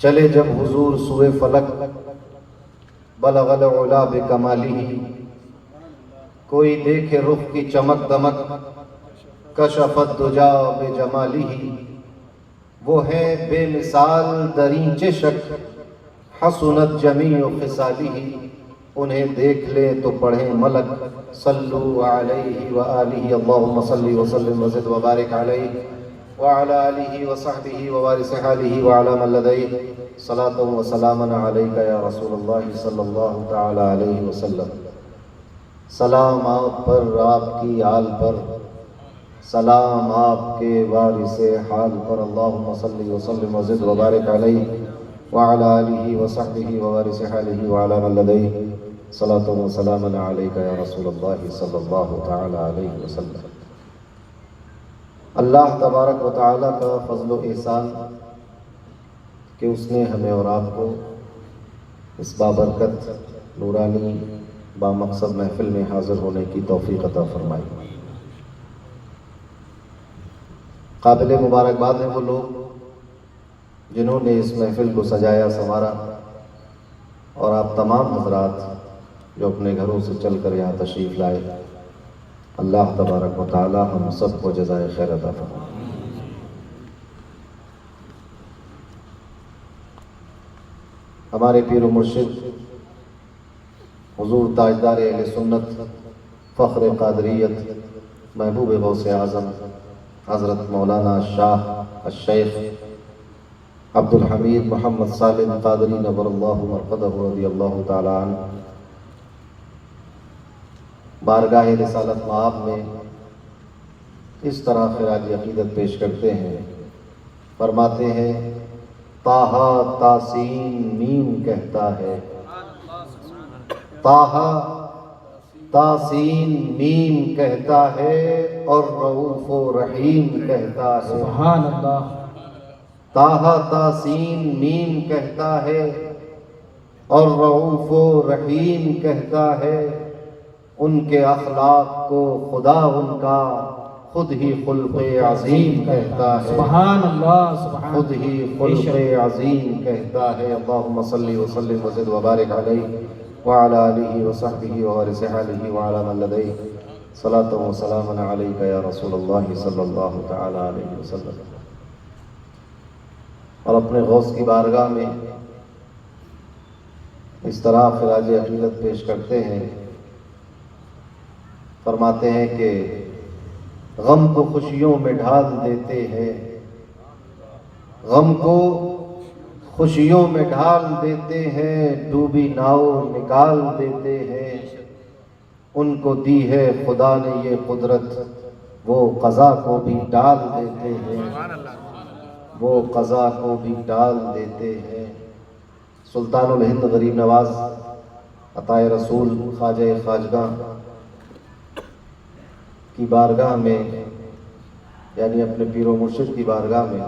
چلے جب حضور سوئے فلک بلغ العلا بکمالہ، کوئی دیکھے رخ کی چمک دمک کشف الدجا بجمالہ، وہ ہے بے مثال دریں چشک حسنت جمیع خصالہ، انہیں دیکھ لیں تو پڑھیں ملک صلو علیہ وآلہ اللہم صلی وسلم وزد وبارک علیہ وعلی آلہ وصحبہ ووارث حالہ وعلی من لدیہ صلاۃ وسلاما علیک یا رسول اللہ صلی اللہ تعالی علیہ وسلم۔ سلام آپ پر، آپ کی آل پر، سلام آپ کے وارث حال پر، اللہم صلی وسلم وزد وبارک علیہ وعلی آلہ وصحبہ ووارث حالہ وعلی من لدیہ صلاۃ وسلاما علیک یا رسول اللہ صلی اللہ تعالی علیہ وسلم۔ اللہ تبارک و تعالیٰ کا فضل و احسان کہ اس نے ہمیں اور آپ کو اس بابرکت نورانی بامقصد محفل میں حاضر ہونے کی توفیق عطا فرمائی۔ قابل مبارکباد ہیں وہ لوگ جنہوں نے اس محفل کو سجایا سنوارا، اور آپ تمام حضرات جو اپنے گھروں سے چل کر یہاں تشریف لائے، اللہ تبارک و تعالی ہم سب کو جزائے خیر عطا فرمائے۔ ہمارے پیر و مرشد حضور تاجدار اہل سنت فخر قادریت محبوب غوث اعظم حضرت مولانا شاہ الشیخ عبد الحمید محمد سالم قادری نور اللہ مرقدہ رضی اللہ تعالی عنہ بارگاہ رسالت مآب میں اس طرح خراج عقیدت پیش کرتے ہیں، فرماتے ہیں طٰہٰ تاسین میم کہتا ہے، طٰہٰ تاسین میم کہتا ہے اور رؤوف و رحیم کہتا ہے، سبحان اللہ۔ طٰہٰ تاسین میم کہتا ہے اور رؤوف و رحیم کہتا ہے، ان کے اخلاق کو خدا ان کا خود ہی خلق عظیم کہتا ہے، سبحان اللہ، سبحان خود ہی خلق عظیم کہتا ہے۔ اللہم صلی وسلم وزد وبارک علیہ وعلی آلہ وصحبہ ووارث حالہ وعلی من لدیہ صلاۃ وسلاما علیک یا رسول اللہ صلی اللہ تعالی علیہ وسلم۔ اور اپنے غوث کی بارگاہ میں اس طرح خراج عقیدت پیش کرتے ہیں، فرماتے ہیں کہ غم کو خوشیوں میں ڈھال دیتے ہیں، غم کو خوشیوں میں ڈھال دیتے ہیں، ڈوبی ناؤ نکال دیتے ہیں، ان کو دی ہے خدا نے یہ قدرت، وہ قضا کو بھی ٹال دیتے ہیں، وہ قضا کو بھی ٹال دیتے ہیں۔ سلطان الہند غریب نواز عطائے رسول خواجہ خواجگاہ کی بارگاہ میں، یعنی اپنے پیر و مرشد کی بارگاہ میں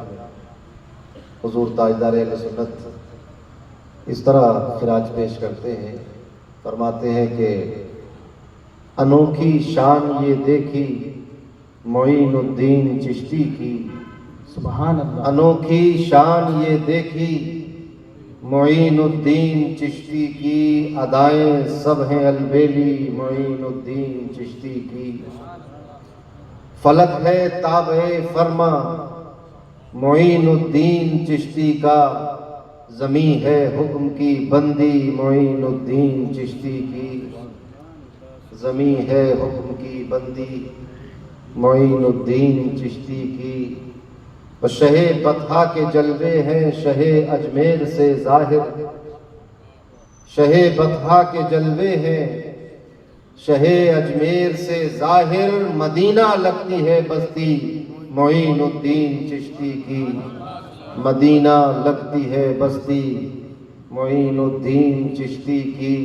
حضور تاجدار اہل سنت اس طرح خراج پیش کرتے ہیں، فرماتے ہیں کہ انوکھی شان یہ دیکھی معین الدین چشتی کی، سبحان اللہ۔ انوکھی شان یہ دیکھی معین الدین چشتی کی، ادائیں سب ہیں البیلی معین الدین چشتی کی، فلک ہے تابع فرما معین الدین چشتی کا، زمیں ہے حکم کی بندی معین الدین چشتی کی، زمیں ہے حکم کی بندی معین الدین چشتی کی، شہ بطحا کے جلوے ہیں شہ اجمیر سے ظاہر، شہ بطحا کے جلوے ہیں شہ اجمیر سے ظاہر، مدینہ لگتی ہے بستی معین الدین چشتی کی، مدینہ لگتی ہے بستی معین الدین چشتی کی،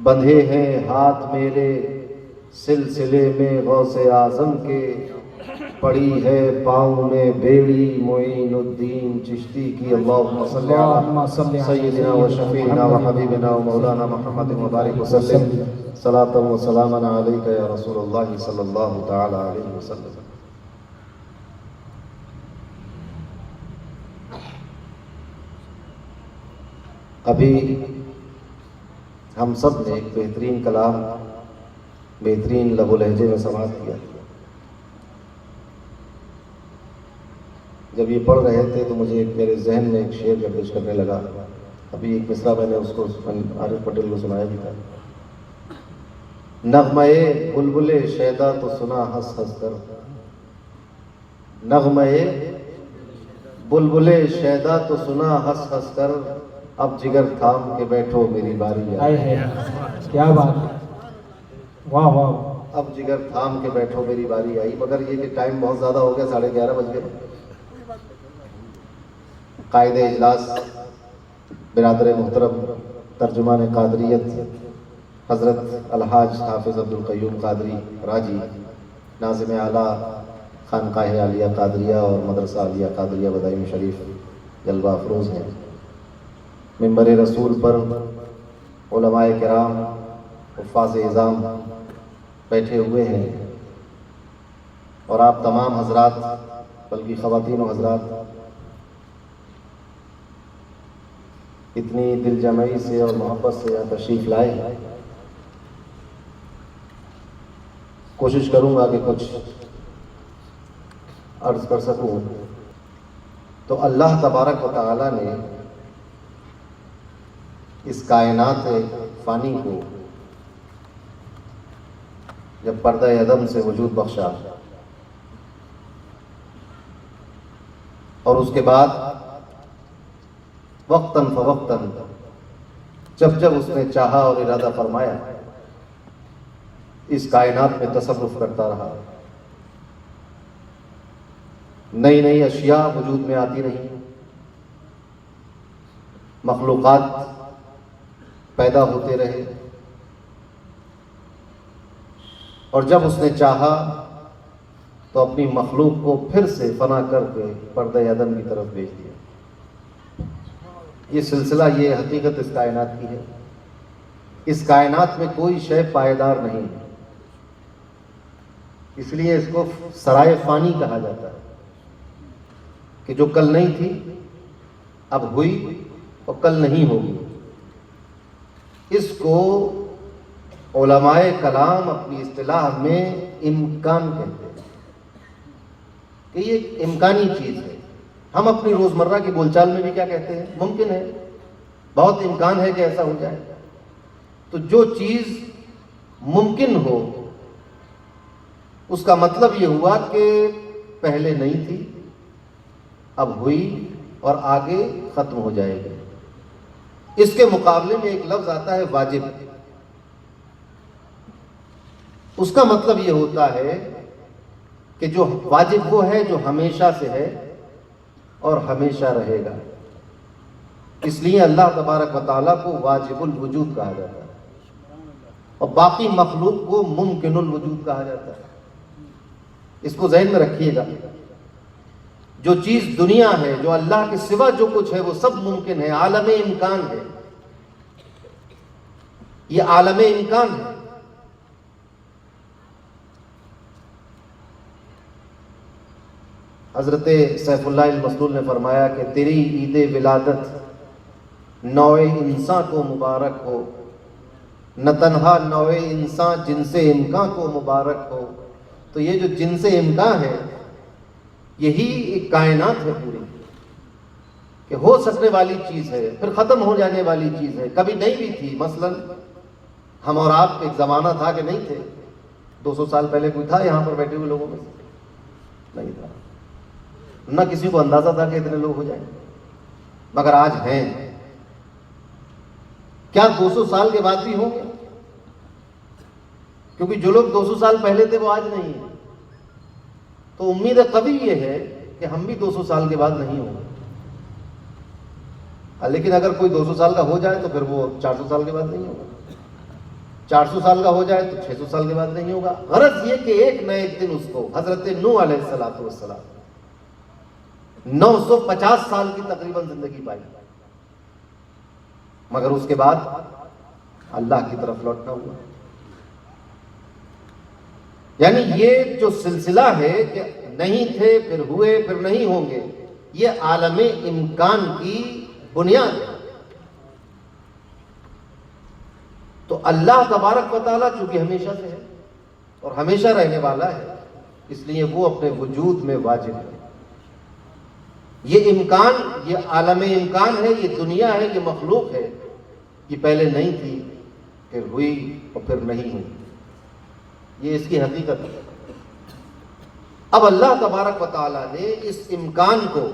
بندھے ہیں ہاتھ میرے سلسلے میں غوث اعظم کے، پڑی ہے پاؤں میں بیڑی معین الدین چشتی کی۔ اللہم صلی علی سیدنا و شفیعنا و حبیبنا و مولانا محمد مبارک وسلم، صلاۃ و سلاما علیک یا رسول اللہ صلی اللہ تعالی علیہ وسلم۔ ابھی ہم سب نے ایک بہترین کلام بہترین لب و لہجے میں سماعت کیا. جب یہ پڑھ رہے تھے تو مجھے میرے ذہن میں ایک شعر گردش کرنے لگا. ابھی ایک مصرع میں نے اس کو عارف پٹیل کو سنایا بھی تھا. نغمہ بلبل شیدا تو سنا ہنس ہنس کر، نغمہ بلبل شیدا تو سنا ہنس ہنس کر، اب جگر تھام کے بیٹھو میری باری آئے آئی. ہے، کیا بات ہے، واہ واہ. اب جگر تھام کے بیٹھو میری باری آئی. مگر یہ کہ ٹائم بہت زیادہ ہو گیا، 11:30 بج گئے. قائد اجلاس برادر محترم ترجمان قادریت حضرت الحاج حافظ عبدالقیوم قادری راجی، ناظم اعلیٰ خانقاہ عالیہ قادریہ اور مدرسہ عالیہ قادریہ بدائم شریف جلوہ افروز ہیں. منبر رسول پر علماء کرام حفاظ اعظام بیٹھے ہوئے ہیں، اور آپ تمام حضرات بلکہ خواتین و حضرات اتنی دل جمعی سے اور محبت سے یہاں تشریف لائے. کوشش کروں گا کہ کچھ عرض کر سکوں. تو اللہ تبارک و تعالی نے اس کائنات فانی کو جب پردہ عدم سے وجود بخشا، اور اس کے بعد وقتاً فوقتاً جب جب اس نے چاہا اور ارادہ فرمایا اس کائنات میں تصرف کرتا رہا. نئی نئی اشیاء وجود میں آتی رہی، مخلوقات پیدا ہوتے رہے، اور جب اس نے چاہا تو اپنی مخلوق کو پھر سے فنا کر کے پردہ عدم کی طرف بھیج دیا. یہ سلسلہ، یہ حقیقت اس کائنات کی ہے. اس کائنات میں کوئی شے پائیدار نہیں ہے، اس لیے اس کو سرائے فانی کہا جاتا ہے، کہ جو کل نہیں تھی اب ہوئی اور کل نہیں ہوگی. اس کو علماء کلام اپنی اصطلاح میں امکان کہتے ہیں، کہ یہ ایک امکانی چیز ہے. ہم اپنی روزمرہ کی بول چال میں بھی کیا کہتے ہیں؟ ممکن ہے، بہت امکان ہے کہ ایسا ہو جائے. تو جو چیز ممکن ہو اس کا مطلب یہ ہوا کہ پہلے نہیں تھی، اب ہوئی اور آگے ختم ہو جائے گی. اس کے مقابلے میں ایک لفظ آتا ہے واجب. اس کا مطلب یہ ہوتا ہے کہ جو واجب وہ ہے جو ہمیشہ سے ہے اور ہمیشہ رہے گا. اس لیے اللہ تبارک و تعالیٰ کو واجب الوجود کہا جاتا ہے، اور باقی مخلوق کو ممکن الوجود کہا جاتا ہے. اس کو ذہن میں رکھیے گا. جو چیز دنیا ہے، جو اللہ کے سوا جو کچھ ہے، وہ سب ممکن ہے، عالم امکان ہے. یہ عالم امکان ہے. حضرت سیف اللہ المسلول نے فرمایا کہ تیری عید ولادت نوع انسان کو مبارک ہو، نہ تنہا نوع انسان جن سے امکان کو مبارک ہو. تو یہ جو جن سے امکان ہے، یہی ایک کائنات ہے پوری، کہ ہو سکنے والی چیز ہے، پھر ختم ہو جانے والی چیز ہے. کبھی نہیں بھی تھی. مثلا ہم اور آپ ایک زمانہ تھا کہ نہیں تھے. 200 سال پہلے کوئی تھا یہاں پر بیٹھے ہوئے لوگوں میں سے؟ نہیں تھا. نہ کسی کو اندازہ تھا کہ اتنے لوگ ہو جائیں. مگر آج ہیں. کیا 200 سال کے بعد بھی ہوں گے؟ کیونکہ جو لوگ 200 سال پہلے تھے وہ آج نہیں ہیں. تو امید قوی یہ ہے کہ ہم بھی 200 سال کے بعد نہیں ہوں گے. لیکن اگر کوئی 200 سال کا ہو جائے تو پھر وہ 400 سال کے بعد نہیں ہوگا. 400 سال کا ہو جائے تو 600 سال کے بعد نہیں ہوگا. غرض یہ کہ ایک نہ ایک دن اس کو حضرت نوح علیہ السلام 950 سال کی تقریباً زندگی پائی، مگر اس کے بعد اللہ کی طرف لوٹنا ہوا. یعنی یہ جو سلسلہ ہے کہ نہیں تھے پھر ہوئے پھر نہیں ہوں گے، یہ عالم امکان کی بنیاد ہے. تو اللہ تبارک و تعالیٰ چونکہ ہمیشہ سے ہے اور ہمیشہ رہنے والا ہے، اس لیے وہ اپنے وجود میں واجب ہے۔ یہ امکان، یہ عالم امکان ہے، یہ دنیا ہے، یہ مخلوق ہے، یہ پہلے نہیں تھی، پھر ہوئی اور پھر نہیں ہوئی، یہ اس کی حقیقت ہے۔ اب اللہ تبارک و تعالیٰ نے اس امکان کو،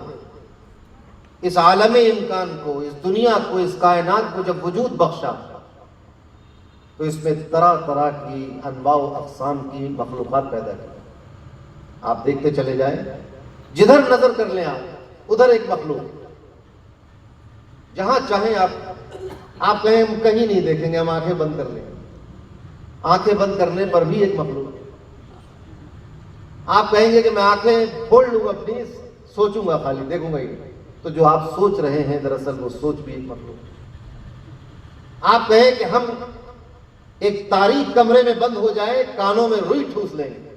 اس عالم امکان کو، اس دنیا کو، اس کائنات کو جب وجود بخشا تو اس میں طرح طرح کی انواع و اقسام کی مخلوقات پیدا کی۔ آپ دیکھتے چلے جائیں، جدھر نظر کر لیں آپ ادھر ایک مخلوق، جہاں چاہیں آپ کہیں ہم کہیں نہیں دیکھیں گے، ہم آنکھیں بند کر لیں، آنکھیں بند کرنے پر بھی ایک مخلوق۔ آپ کہیں گے کہ میں آنکھیں کھول لوں گا اپنی، سوچوں گا، خالی دیکھوں گا ہی، تو جو آپ سوچ رہے ہیں دراصل وہ سوچ بھی ایک مخلوق۔ آپ کہیں کہ ہم ایک تاریک کمرے میں بند ہو جائیں، کانوں میں روئی ٹھوس لیں گے،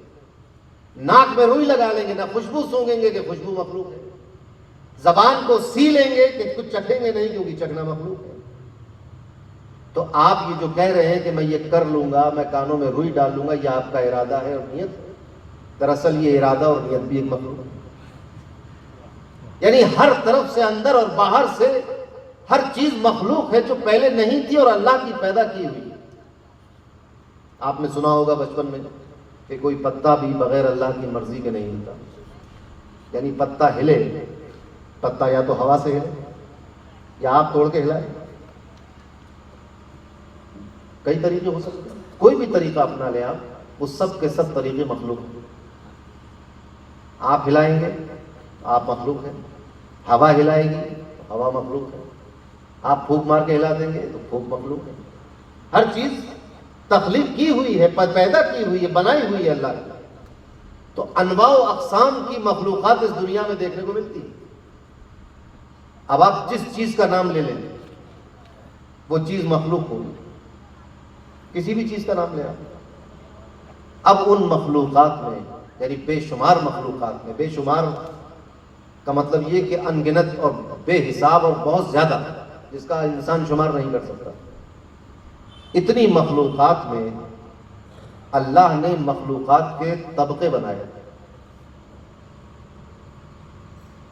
ناک میں روئی لگا لیں گے، نہ خوشبو سونگیں گے کہ خوشبو مخلوق ہے، زبان کو سی لیں گے کہ کچھ چکھیں گے نہیں کیونکہ چکھنا مخلوق ہے۔ تو آپ یہ جو کہہ رہے ہیں کہ میں یہ کر لوں گا، میں کانوں میں روئی ڈال لوں گا، یہ آپ کا ارادہ ہے اور نیت، دراصل یہ ارادہ اور نیت بھی ایک مخلوق ہے۔ یعنی ہر طرف سے، اندر اور باہر سے ہر چیز مخلوق ہے جو پہلے نہیں تھی اور اللہ کی پیدا کی ہوئی۔ آپ نے سنا ہوگا بچپن میں کہ کوئی پتا بھی بغیر اللہ کی مرضی کے نہیں ہلتا، یعنی پتا ہلے، پتا یا تو ہوا سے ہلے یا آپ توڑ کے ہلائیں، کئی طریقے ہو سکتے ہیں، کوئی بھی طریقہ اپنا لیں آپ، وہ سب کے سب طریقے مخلوق ہیں۔ آپ ہلائیں گے آپ مخلوق ہیں، ہوا ہلائے گی تو ہوا مخلوق ہے، آپ پھونک مار کے ہلا دیں گے تو پھونک مخلوق ہے۔ ہر چیز تخلیق کی ہوئی ہے، پیدا کی ہوئی ہے، بنائی ہوئی ہے اللہ نے۔ تو انواع و اقسام کی مخلوقات اس دنیا میں دیکھنے کو ملتی ہے۔ اب آپ جس چیز کا نام لے لیں وہ چیز مخلوق ہوگی، کسی بھی چیز کا نام لیں آپ۔ اب ان مخلوقات میں، یعنی بے شمار مخلوقات میں، بے شمار کا مطلب یہ کہ ان گنت اور بے حساب اور بہت زیادہ، جس کا انسان شمار نہیں کر سکتا، اتنی مخلوقات میں اللہ نے مخلوقات کے طبقے بنائے۔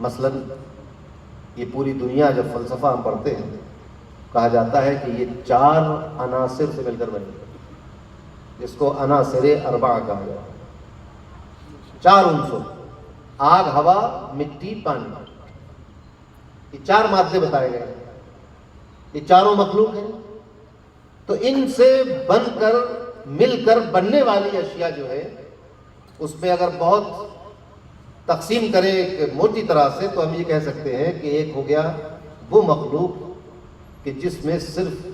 مثلا یہ پوری دنیا جب فلسفہ ہم پڑھتے ہیں، کہا جاتا ہے کہ یہ 4 عناصر سے مل کر بنی ہے، جس کو عناصر اربعہ کہا جاتا ہے۔ 4 عنصر، آگ، ہوا، مٹی، پانی، یہ 4 مادے بتائے گئے ہیں، یہ چاروں مخلوق ہیں۔ تو ان سے بن کر، مل کر بننے والی اشیاء جو ہے، اس میں اگر بہت تقسیم کریں ایک موٹی طرح سے تو ہم یہ کہہ سکتے ہیں کہ ایک ہو گیا وہ مخلوق کہ جس میں صرف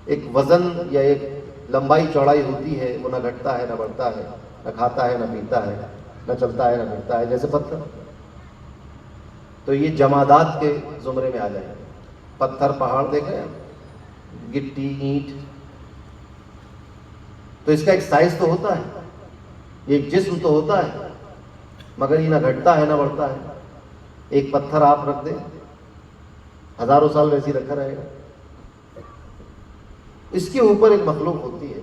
ایک وزن یا ایک لمبائی چوڑائی ہوتی ہے، وہ نہ گھٹتا ہے نہ بڑھتا ہے، نہ کھاتا ہے نہ پیتا ہے، نہ چلتا ہے نہ پھرتا ہے، جیسے پتھر۔ تو یہ جمادات کے زمرے میں آ جائیں گے۔ پتھر، پہاڑ دیکھ رہے ہیں، گٹی، اینٹ، تو اس کا ایک سائز تو ہوتا ہے، ایک جسم تو ہوتا ہے، مگر یہ نہ گھٹتا ہے نہ بڑھتا ہے۔ ایک پتھر آپ رکھ دیں، ہزاروں سال ویسے ہی رکھا رہے گا۔ اس کے اوپر ایک مخلوق ہوتی ہے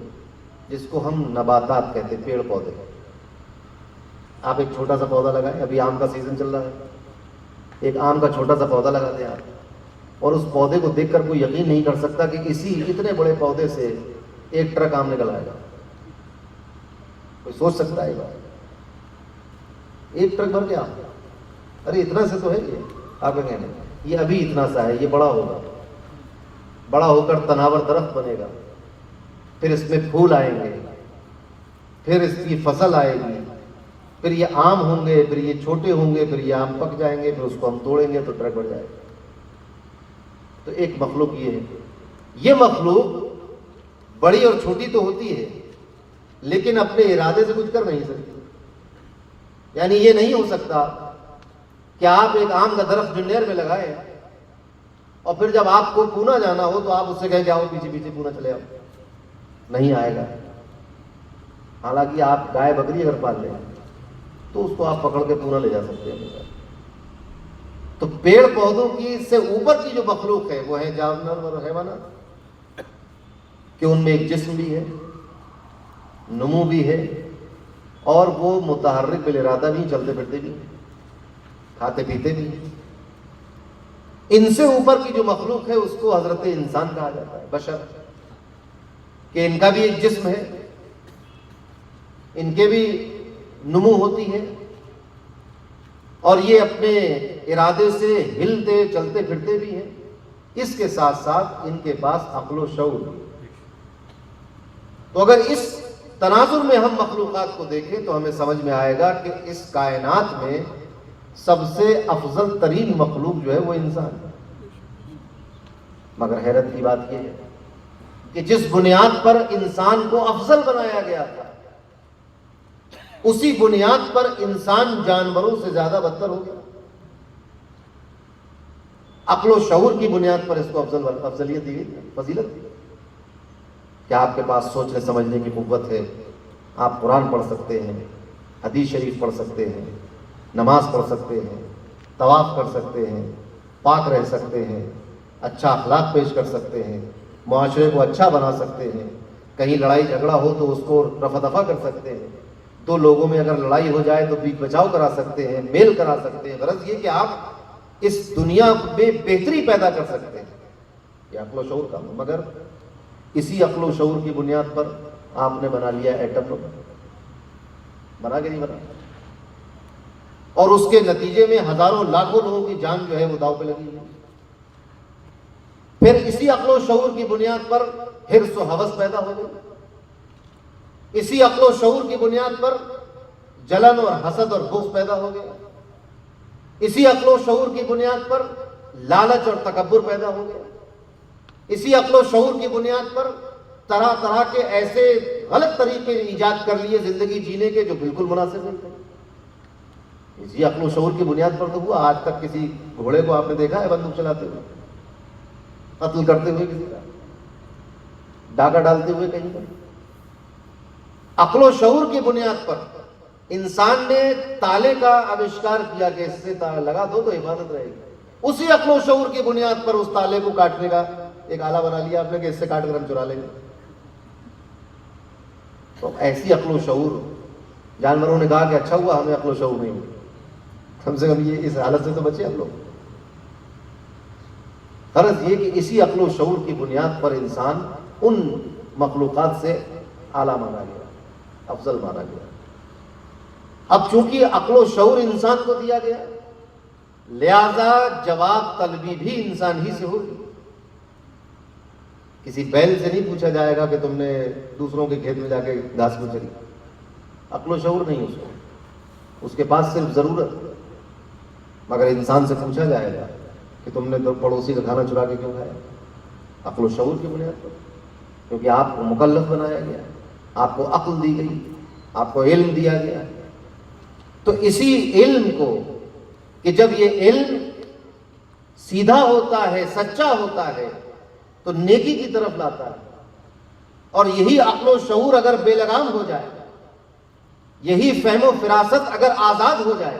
جس کو ہم نباتات کہتے ہیں، پیڑ پودے۔ آپ ایک چھوٹا سا پودا لگائیں، ابھی آم کا سیزن چل رہا ہے، ایک آم کا چھوٹا سا پودا لگا دیں آپ، اور اس پودے کو دیکھ کر کوئی یقین نہیں کر سکتا کہ اسی اتنے بڑے پودے سے 1 ٹرک آم نکل آئے گا۔ کوئی سوچ سکتا ہے بات؟ 1 ٹرک بھر کے آم، ارے اتنا سے تو ہے یہ، آپ کا کہنا ہے یہ ابھی اتنا سا ہے، یہ بڑا ہوگا، بڑا ہو کر تناور درخت بنے گا، پھر اس میں پھول آئیں گے، پھر اس کی فصل آئے گی، پھر یہ آم ہوں گے، پھر یہ چھوٹے ہوں گے، پھر یہ آم پک جائیں گے، پھر اس کو ہم توڑیں گے تو ٹرک بڑھ جائے گا۔ تو ایک مخلوق یہ ہے۔ یہ مخلوق بڑی اور چھوٹی تو ہوتی ہے لیکن اپنے ارادے سے کچھ کر نہیں سکتی۔ یعنی یہ نہیں ہو سکتا کہ آپ ایک آم کا درخت جنیر میں لگائیں اور پھر جب آپ کو پونا جانا ہو تو آپ اس سے کہیں کہ آؤ پیچھے پیچھے پونا چلے آؤ، نہیں آئے گا۔ حالانکہ آپ گائے بکری اگر پال لیں تو اس کو آپ پکڑ کے پونا لے جا سکتے ہیں۔ تو پیڑ پودوں کی سے اوپر کی جو مخلوق ہے وہ ہے جانور اور حیوانات۔ کہ ان میں ایک جسم بھی ہے، نمو بھی ہے، اور وہ متحرک بالارادہ بھی، چلتے پھرتے بھی، کھاتے پیتے بھی. ان سے اوپر کی جو مخلوق ہے اس کو حضرت انسان کہا جاتا ہے، بشر، کہ ان کا بھی ایک جسم ہے، ان کے بھی نمو ہوتی ہے، اور یہ اپنے ارادے سے ہلتے چلتے پھرتے بھی ہیں. اس کے ساتھ ساتھ ان کے پاس عقل و شعور. تو اگر اس تناظر میں ہم مخلوقات کو دیکھیں تو ہمیں سمجھ میں آئے گا کہ اس کائنات میں سب سے افضل ترین مخلوق جو ہے وہ انسان ہے. مگر حیرت کی بات یہ ہے کہ جس بنیاد پر انسان کو افضل بنایا گیا تھا، اسی بنیاد پر انسان جانوروں سے زیادہ بدتر ہو گیا. عقل و شعور کی بنیاد پر اس کو افضلیت دی گئی، فضیلت دی. کیا آپ کے پاس سوچنے سمجھنے کی قوت ہے؟ آپ قرآن پڑھ سکتے ہیں، حدیث شریف پڑھ سکتے ہیں، نماز پڑھ سکتے ہیں، طواف کر سکتے ہیں، پاک رہ سکتے ہیں، اچھا اخلاق پیش کر سکتے ہیں، معاشرے کو اچھا بنا سکتے ہیں. کہیں لڑائی جھگڑا ہو تو اس کو رفع دفع کر سکتے ہیں. دو لوگوں میں اگر لڑائی ہو جائے تو بیچ بچاؤ کرا سکتے ہیں، میل کرا سکتے ہیں. غرض یہ کہ آپ اس دنیا میں بہتری پیدا کر سکتے ہیں. یہ عقل و شعور کا. مگر اسی عقل و شعور کی بنیاد پر آپ نے بنا لیا ایٹم بم. بنا کے نہیں بنا، اور اس کے نتیجے میں ہزاروں لاکھوں لوگوں کی جان جو ہے وہ داؤ پہ لگی ہے. پھر اسی عقل و شعور کی بنیاد پر حرص و ہوس پیدا ہو گئی. اسی عقل و شعور کی بنیاد پر جلن اور حسد اور بغض پیدا ہو گیا. اسی عقل و شعور کی بنیاد پر لالچ اور تکبر پیدا ہو گیا. اسی عقل و شعور کی بنیاد پر طرح طرح کے ایسے غلط طریقے ایجاد کر لیے زندگی جینے کے جو بالکل مناسب نہیں تھے. اسی عقل و شعور کی بنیاد پر تو ہوا. آج تک کسی گھوڑے کو آپ نے دیکھا ہے بندوق چلاتے ہوئے، قتل کرتے ہوئے، کسی کا ڈاکہ ڈالتے ہوئے کہیں پر؟ عقل و شعور کی بنیاد پر انسان نے تالے کا آوشکار کیا کہ اس سے تالا لگا دو تو حفاظت رہے گی. اسی عقل و شعور کی بنیاد پر اس تالے کو کاٹنے کا ایک آلہ بنا لیا آپ نے کہ اس سے کاٹ کر ہم چرا لیں گے. تو ایسی عقل و شعور، جانوروں نے کہا کہ اچھا ہوا ہمیں عقل و شعور نہیں ہوئی، کم سے کم یہ اس حالت سے تو بچے ہم لوگ. غرض یہ کہ اسی عقل و شعور کی بنیاد پر انسان ان مخلوقات سے اعلیٰ مانا گیا، افضل مانا گیا. اب چونکہ عقل و شعور انسان کو دیا گیا، لہذا جواب طلبی بھی انسان ہی سے ہوگی. کسی بیل سے نہیں پوچھا جائے گا کہ تم نے دوسروں کے کھیت میں جا کے گھاس کو چری. عقل و شعور نہیں اس کو، اس کے پاس صرف ضرورت. مگر انسان سے پوچھا جائے گا کہ تم نے پڑوسی کا کھانا چرا کے کیوں کھایا؟ عقل و شعور کی بنیاد پر، کیونکہ آپ کو مکلف بنایا گیا، آپ کو عقل دی گئی، آپ کو علم دیا گیا. تو اسی علم کو کہ جب یہ علم سیدھا ہوتا ہے، سچا ہوتا ہے، تو نیکی کی طرف لاتا ہے. اور یہی عقل و شعور اگر بے لگام ہو جائے، یہی فہم و فراست اگر آزاد ہو جائے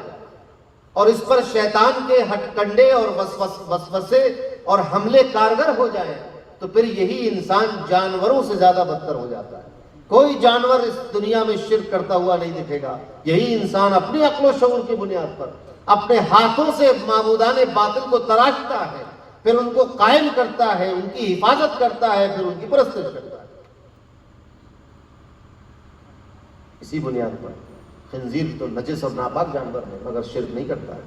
اور اس پر شیطان کے ہٹ کنڈے اور وسوسے اور حملے کارگر ہو جائیں، تو پھر یہی انسان جانوروں سے زیادہ بدتر ہو جاتا ہے. کوئی جانور اس دنیا میں شرک کرتا ہوا نہیں دکھے گا. یہی انسان اپنی عقل و شعور کی بنیاد پر اپنے ہاتھوں سے معبودان باطل کو تراشتا ہے، پھر ان کو قائم کرتا ہے، ان کی حفاظت کرتا ہے، پھر ان کی پرستش کرتا ہے. اسی بنیاد پر خنزیر تو نجس اور ناپاک جانور ہے مگر شرک نہیں کرتا ہے.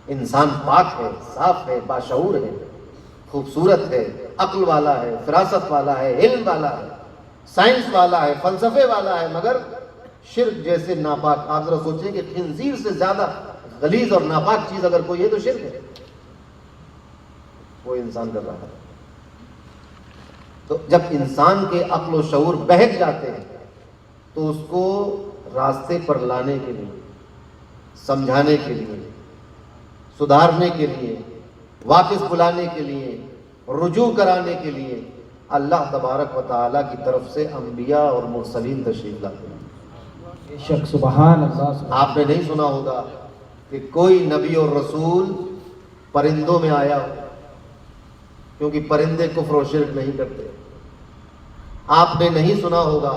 انسان پاک ہے، صاف ہے، باشعور ہے، خوبصورت ہے، عقل والا ہے، فراست والا ہے، علم والا ہے، سائنس والا ہے، فلسفے والا ہے، مگر شرک جیسے ناپاک. آپ ذرا سوچیں کہ خنزیر سے زیادہ غلیظ اور ناپاک چیز اگر کوئی ہے تو شرک ہے. وہ انسان کر رہا ہے. تو جب انسان کے عقل و شعور بہک جاتے ہیں تو اس کو راستے پر لانے کے لیے، سمجھانے کے لیے، سدھارنے کے لیے، واپس بلانے کے لیے، رجوع کرانے کے لیے اللہ تبارک و تعالیٰ کی طرف سے انبیاء اور مرسلین تشریف لاتے ہیں. بے شک، سبحان اللہ. آپ نے نہیں سنا ہوگا کہ کوئی نبی اور رسول پرندوں میں آیا ہو، کیونکہ پرندے کفر و شرک نہیں کرتے. آپ نے نہیں سنا ہوگا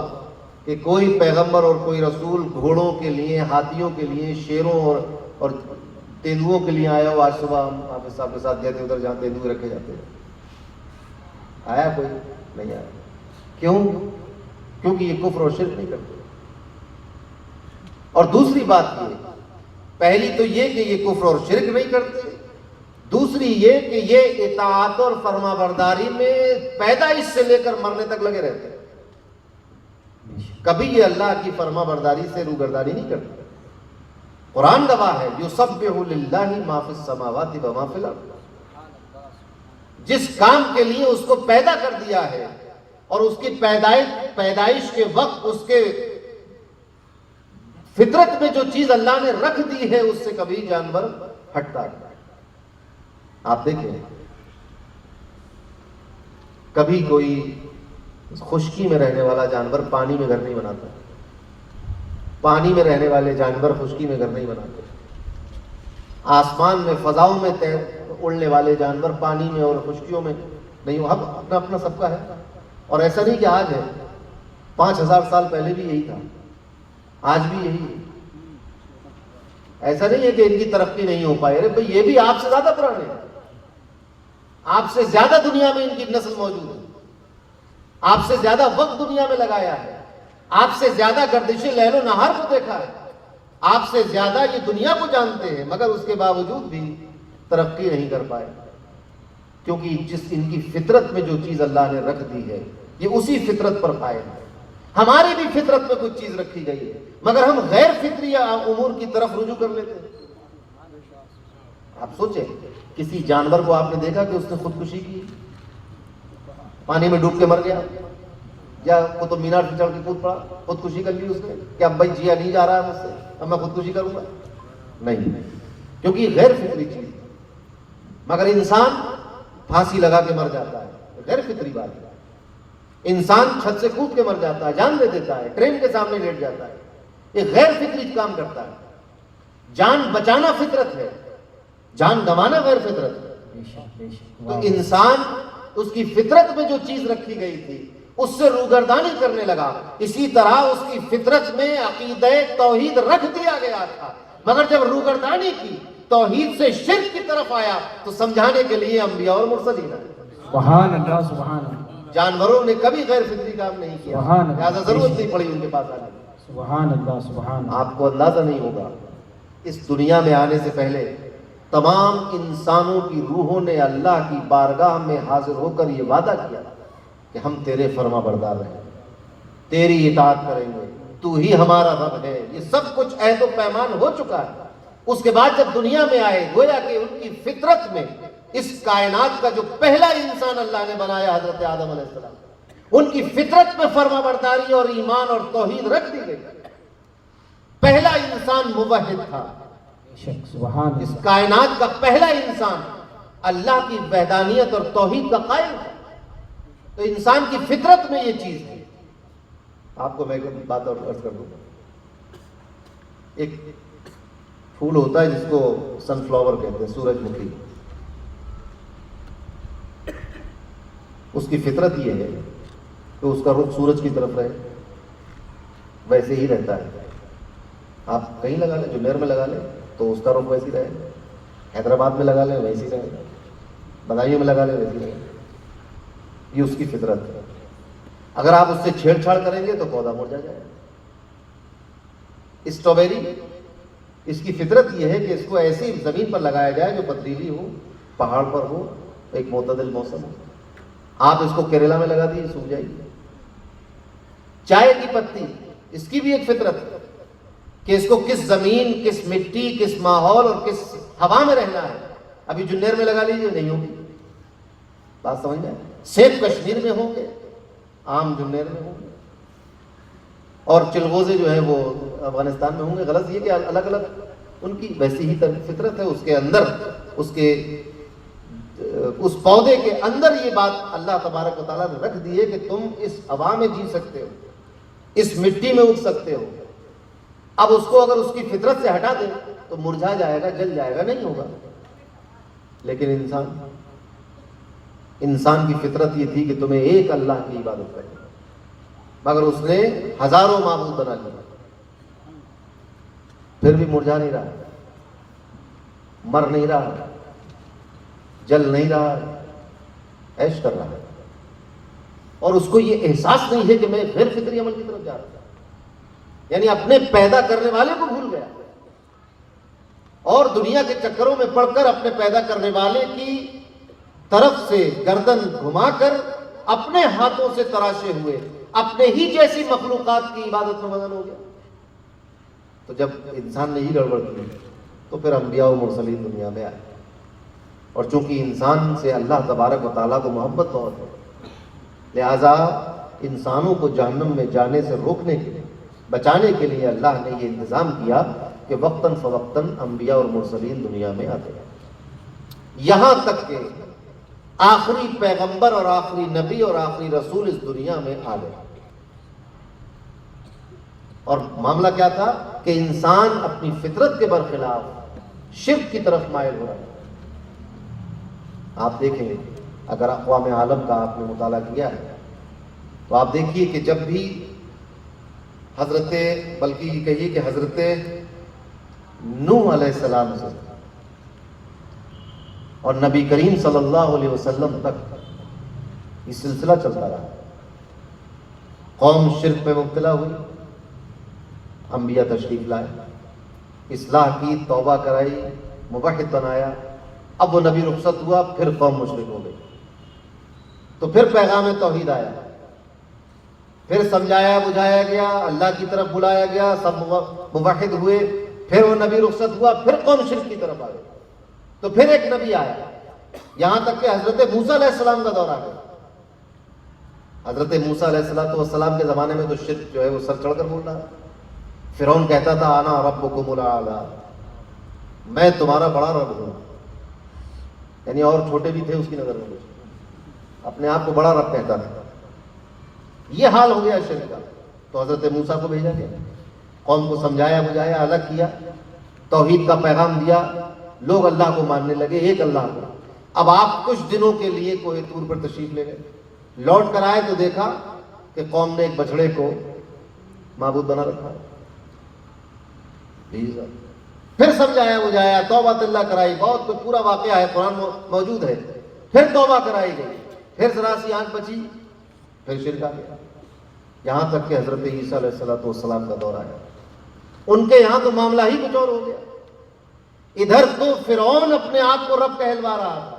کہ کوئی پیغمبر اور کوئی رسول گھوڑوں کے لیے، ہاتھیوں کے لیے، شیروں اور تیندوؤں کے لیے آیا ہو. آج صبح ہم حافظ صاحب کے ساتھ گئے تھے ادھر جہاں تیندوے رکھے جاتے ہیں. آیا کوئی؟ نہیں آیا. کیوں؟ کیونکہ یہ کفر اور شرک نہیں کرتے. اور دوسری بات یہ، پہلی تو یہ کہ یہ کفر اور شرک نہیں کرتے، دوسری یہ کہ یہ اطاعت اور فرما برداری میں پیدائش سے لے کر مرنے تک لگے رہتے ہیں. کبھی یہ اللہ کی فرما برداری سے روگردانی نہیں کرتے. قرآن گواہ ہے، یسبح للہ ما فی السماوات و ما فی الارض. جس کام کے لیے اس کو پیدا کر دیا ہے اور اس کی پیدائش کے وقت اس کے فطرت میں جو چیز اللہ نے رکھ دی ہے اس سے کبھی جانور ہٹتا نہیں. آپ دیکھیں کبھی کوئی خشکی میں رہنے والا جانور پانی میں گھر نہیں بناتا. پانی میں رہنے والے جانور خشکی میں گھر نہیں بناتے. آسمان میں فضاؤں میں اڑنے والے جانور پانی میں اور خشکیوں میں نہیں. اب اپنا اپنا سب کا ہے. اور ایسا نہیں کہ آج ہے، 5000 سال پہلے بھی یہی تھا، آج بھی یہی ہے. ایسا نہیں ہے کہ ان کی ترقی نہیں ہو پائے. ارے بھائی یہ بھی آپ سے زیادہ پرانے ہیں، آپ سے زیادہ دنیا میں ان کی نسل موجود ہے، آپ سے زیادہ وقت دنیا میں لگایا ہے، آپ سے زیادہ گردش لیل و نہار کو دیکھا ہے، آپ سے زیادہ یہ دنیا کو جانتے ہیں، مگر اس کے باوجود بھی ترقی نہیں کر پائے. کیونکہ جس ان کی فطرت میں جو چیز اللہ نے رکھ دی ہے یہ اسی فطرت پر قائم ہے. ہماری بھی فطرت میں کچھ چیز رکھی گئی ہے مگر ہم غیر فطری امور کی طرف رجوع کر لیتے ہیں. آپ سوچیں کسی جانور کو آپ نے دیکھا کہ اس نے خودکشی کی، پانی میں ڈوب کے مر گیا، یا قطب مینار سے چڑھ کے کود پڑا، خودکشی کر لی اس نے کہ اب بھائی جیا نہیں جا رہا ہے مجھ سے، اب میں خودکشی کروں گا؟ نہیں، کیونکہ یہ غیر فطری چیز ہے. مگر انسان پھانسی لگا کے مر جاتا ہے، غیر فطری بات ہے. انسان چھت سے کود کے مر جاتا ہے، جان دے دیتا ہے، ٹرین کے سامنے لیٹ جاتا ہے. یہ غیر فطری کام کرتا ہے. جان بچانا فطرت ہے، جان گنوانا غیر فطرت ہے. تو انسان اس کی فطرت میں جو چیز رکھی گئی تھی اس سے روگردانی کرنے لگا. اسی طرح اس کی فطرت میں عقیدہ توحید رکھ دیا گیا تھا، مگر جب روگردانی کی، توحید سے شرک کی طرف آیا تو سمجھانے کے لیے انبیاء اور مرسلین آئے. سبحان اللہ، سبحان اللہ. جانوروں نے کبھی غیر فطری کام نہیں کیا، لہٰذا ضرورت نہیں پڑی ان کے پاس آنے. سبحان اللہ، سبحان اللہ. آپ کو اندازہ نہیں ہوگا، اس دنیا میں آنے سے پہلے تمام انسانوں کی روحوں نے اللہ کی بارگاہ میں حاضر ہو کر یہ وعدہ کیا کہ ہم تیرے فرما بردار رہیں، تیری اطاعت کریں گے، تو ہی ہمارا رب ہے. یہ سب کچھ عہد و پیمان ہو چکا ہے. اس کے بعد جب دنیا میں آئے، گویا کہ ان کی فطرت میں اس کائنات کا جو پہلا انسان اللہ نے بنایا حضرت آدم علیہ السلام، ان کی فطرت میں فرما برداری اور ایمان اور توحید رکھ دی گئی. پہلا انسان موحد تھا. سبحان اس اللہ. کائنات کا پہلا انسان اللہ کی وحدانیت اور توحید کا قائل تھا. تو انسان کی فطرت میں یہ چیز ہے. آپ کو میں ایک بات اور عرض کر دوں. ایک پھول ہوتا ہے جس کو سن فلاور کہتے ہیں، سورج مکھی. اس کی فطرت یہ ہے کہ اس کا رخ سورج کی طرف رہے، ویسے ہی رہتا ہے. آپ کہیں لگا لیں، جمیر میں لگا لیں تو اس کا رخ ویسے ہی رہے، حیدرآباد میں لگا لیں ویسے ہی رہے، بدایوں میں لگا لیں ویسے ہی رہے. یہ اس کی فطرت ہے. اگر آپ اس سے چھیڑ چھاڑ کریں گے تو پودا مرجھا جائے گا. اسٹرابیری، اس کی فطرت یہ ہے کہ اس کو ایسی زمین پر لگایا جائے جو پتھریلی ہو، پہاڑ پر ہو، ایک معتدل موسم ہو. آپ اس کو کیرلا میں لگا دیے، سوکھ جائے گی. چائے کی پتی، اس کی بھی ایک فطرت ہے کہ اس کو کس زمین، کس مٹی، کس ماحول اور کس ہوا میں رہنا ہے. ابھی جنیر میں لگا لیجیے، نہیں ہوگی. بات سمجھ جائے. سیب کشمیر میں ہوں گے، آم جنیر میں ہوں گے، اور چلغوزے جو ہیں وہ افغانستان میں ہوں گے. غلط یہ کہ الگ الگ ان کی ویسی ہی فطرت ہے. اس کے اندر اس پودے کے اندر یہ بات اللہ تبارک و تعالیٰ نے رکھ دی ہے کہ تم اس ہوا میں جی سکتے ہو، اس مٹی میں اگ سکتے ہو. اب اس کو اگر اس کی فطرت سے ہٹا دیں تو مرجھا جائے گا، جل جائے گا، نہیں ہوگا. لیکن انسان کی فطرت یہ تھی کہ تمہیں ایک اللہ کی عبادت کرنی. مگر اس نے ہزاروں معبود بنا لیے، پھر بھی مرجھا نہیں رہا، مر نہیں رہا، جل نہیں رہا، عیش کر رہا ہے، اور اس کو یہ احساس نہیں ہے کہ میں غیر فطری عمل کی طرف جا رہا ہوں، یعنی اپنے پیدا کرنے والے کو بھول گیا اور دنیا کے چکروں میں پڑ کر اپنے پیدا کرنے والے کی طرف سے گردن گھما کر اپنے ہاتھوں سے تراشے ہوئے اپنے ہی جیسی مخلوقات کی عبادت میں مگن ہو گیا۔ تو جب انسان نے ہی گڑبڑ کی تو پھر انبیاء و مرسلین دنیا میں آئے، اور چونکہ انسان سے اللہ تبارک و تعالیٰ کو محبت بہت ہے، لہذا انسانوں کو جہنم میں جانے سے روکنے کے لیے، بچانے کے لیے اللہ نے یہ انتظام کیا کہ وقتاً فوقتاً انبیاء اور مرسلین دنیا میں آتے ہیں، یہاں تک کہ آخری پیغمبر اور آخری نبی اور آخری رسول اس دنیا میں آ گئے۔ اور معاملہ کیا تھا کہ انسان اپنی فطرت کے برخلاف شرک کی طرف مائل ہو رہا ہے۔ آپ دیکھیں، اگر اقوام عالم کا آپ نے مطالعہ کیا ہے تو آپ دیکھیے کہ جب بھی بلکہ یہ کہیے کہ حضرت نوح علیہ السلام سے اور نبی کریم صلی اللہ علیہ وسلم تک یہ سلسلہ چلتا رہا، قوم شرک میں مبتلا ہوئی، انبیاء تشریف لائے، اصلاح کی، توبہ کرائی، موحد بنایا، اب وہ نبی رخصت ہوا، پھر قوم مشرک ہو گئی، تو پھر پیغام توحید آیا، پھر سمجھایا بجھایا گیا، اللہ کی طرف بلایا گیا، سب موحد ہوئے، پھر وہ نبی رخصت ہوا، پھر قوم شرک کی طرف آ گئی، تو پھر ایک نبی آیا، یہاں تک کہ حضرت موسیٰ علیہ السلام کا دور آ گیا۔ حضرت موسیٰ علیہ السلام کے زمانے میں تو شرک جو ہے وہ سر چڑھ کر بول رہا، فرعون کہتا تھا انا ربکم الاعلی، میں تمہارا بڑا رب ہوں، یعنی اور چھوٹے بھی تھے اس کی نظر میں، اپنے آپ کو بڑا رب کہتا تھا۔ یہ حال ہو گیا شرک کا، تو حضرت موسیٰ کو بھیجا گیا، قوم کو سمجھایا بجھایا، الگ کیا، توحید کا پیغام دیا، لوگ اللہ کو ماننے لگے، ایک اللہ کو۔ اب آپ کچھ دنوں کے لیے کوہ طور پر تشریف لے گئے، لوٹ کر آئے تو دیکھا کہ قوم نے ایک بچڑے کو معبود بنا رکھا، پھر سمجھایا بجھایا، توبہ اللہ کرائی، بہت کچھ پورا واقعہ ہے، قرآن موجود ہے، پھر توبہ کرائی گئی، پھر ذرا سی آنکھ بچی، پھر شرک آ گیا، یہاں تک کہ حضرت عیسیٰ علیہ السلام کا دور آیا، ان کے یہاں تو معاملہ ہی کچھ اور ہو گیا۔ ادھر تو فرعون اپنے آپ کو رب کہلوا رہا تھا،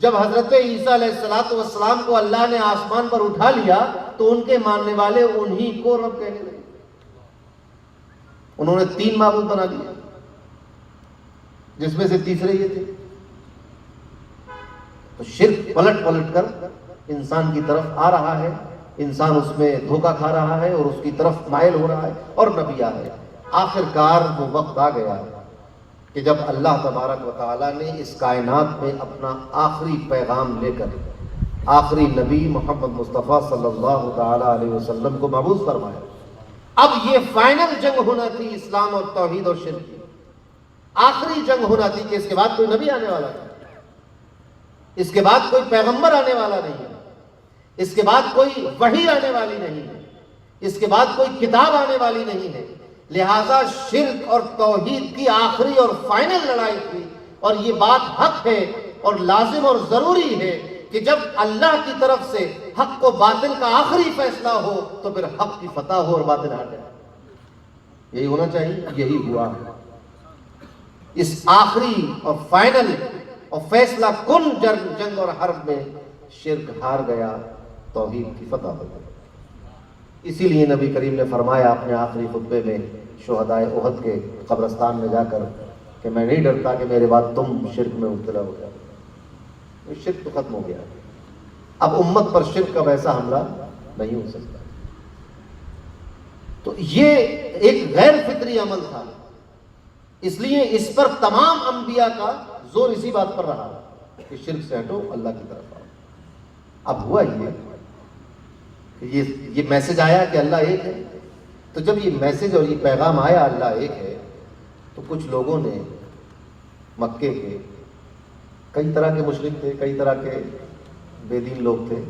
جب حضرت عیسیٰ علیہ السلام کو اللہ نے آسمان پر اٹھا لیا تو ان کے ماننے والے انہی کو رب کہنے لگے، انہوں نے 3 معبود بنا دیا، جس میں سے تیسرے یہ تھے۔ تو شرک پلٹ کر انسان کی طرف آ رہا ہے، انسان اس میں دھوکہ کھا رہا ہے اور اس کی طرف مائل ہو رہا ہے، اور نبی آ گیا۔ آخر کار وہ وقت آ گیا کہ جب اللہ تبارک و تعالیٰ نے اس کائنات میں اپنا آخری پیغام لے کر آخری نبی محمد مصطفیٰ صلی اللہ تعالیٰ علیہ وسلم کو مبعوث فرمایا۔ اب یہ فائنل جنگ ہونا تھی اسلام اور توحید اور شرک کی، آخری جنگ ہونا تھی کہ اس کے بعد کوئی نبی آنے والا نہیں، اس کے بعد کوئی پیغمبر آنے والا نہیں ہے، اس کے بعد کوئی وحی آنے والی نہیں ہے، اس کے بعد کوئی کتاب آنے والی نہیں ہے، لہذا شرک اور توحید کی آخری اور فائنل لڑائی تھی، اور یہ بات حق ہے اور لازم اور ضروری ہے کہ جب اللہ کی طرف سے حق و باطل کا آخری فیصلہ ہو تو پھر حق کی فتح ہو اور باطل ہار جائے، یہی ہونا چاہیے، یہی ہوا۔ اس آخری اور فائنل اور فیصلہ کن جنگ اور حرب میں شرک ہار گیا، توحید کی فتح ہو گئی۔ اسی لیے نبی کریم نے فرمایا اپنے آخری خطبے میں شہدائے احد کے قبرستان میں جا کر کہ میں نہیں ڈرتا کہ میرے بعد تم شرک میں مبتلا ہو جاؤ۔ شرک تو ختم ہو گیا، اب امت پر شرک کا ویسا حملہ نہیں ہو سکتا۔ تو یہ ایک غیر فطری عمل تھا، اس لیے اس پر تمام انبیاء کا زور اسی بات پر رہا کہ شرک سے ہٹو، اللہ کی طرف آؤ۔ اب ہوا یہ کہ یہ میسج آیا کہ اللہ ایک ہے، تو جب یہ میسج اور یہ پیغام آیا اللہ ایک ہے، تو کچھ لوگوں نے مکے کے کئی طرح کے مشرک تھے، کئی طرح کے بے دین لوگ تھے،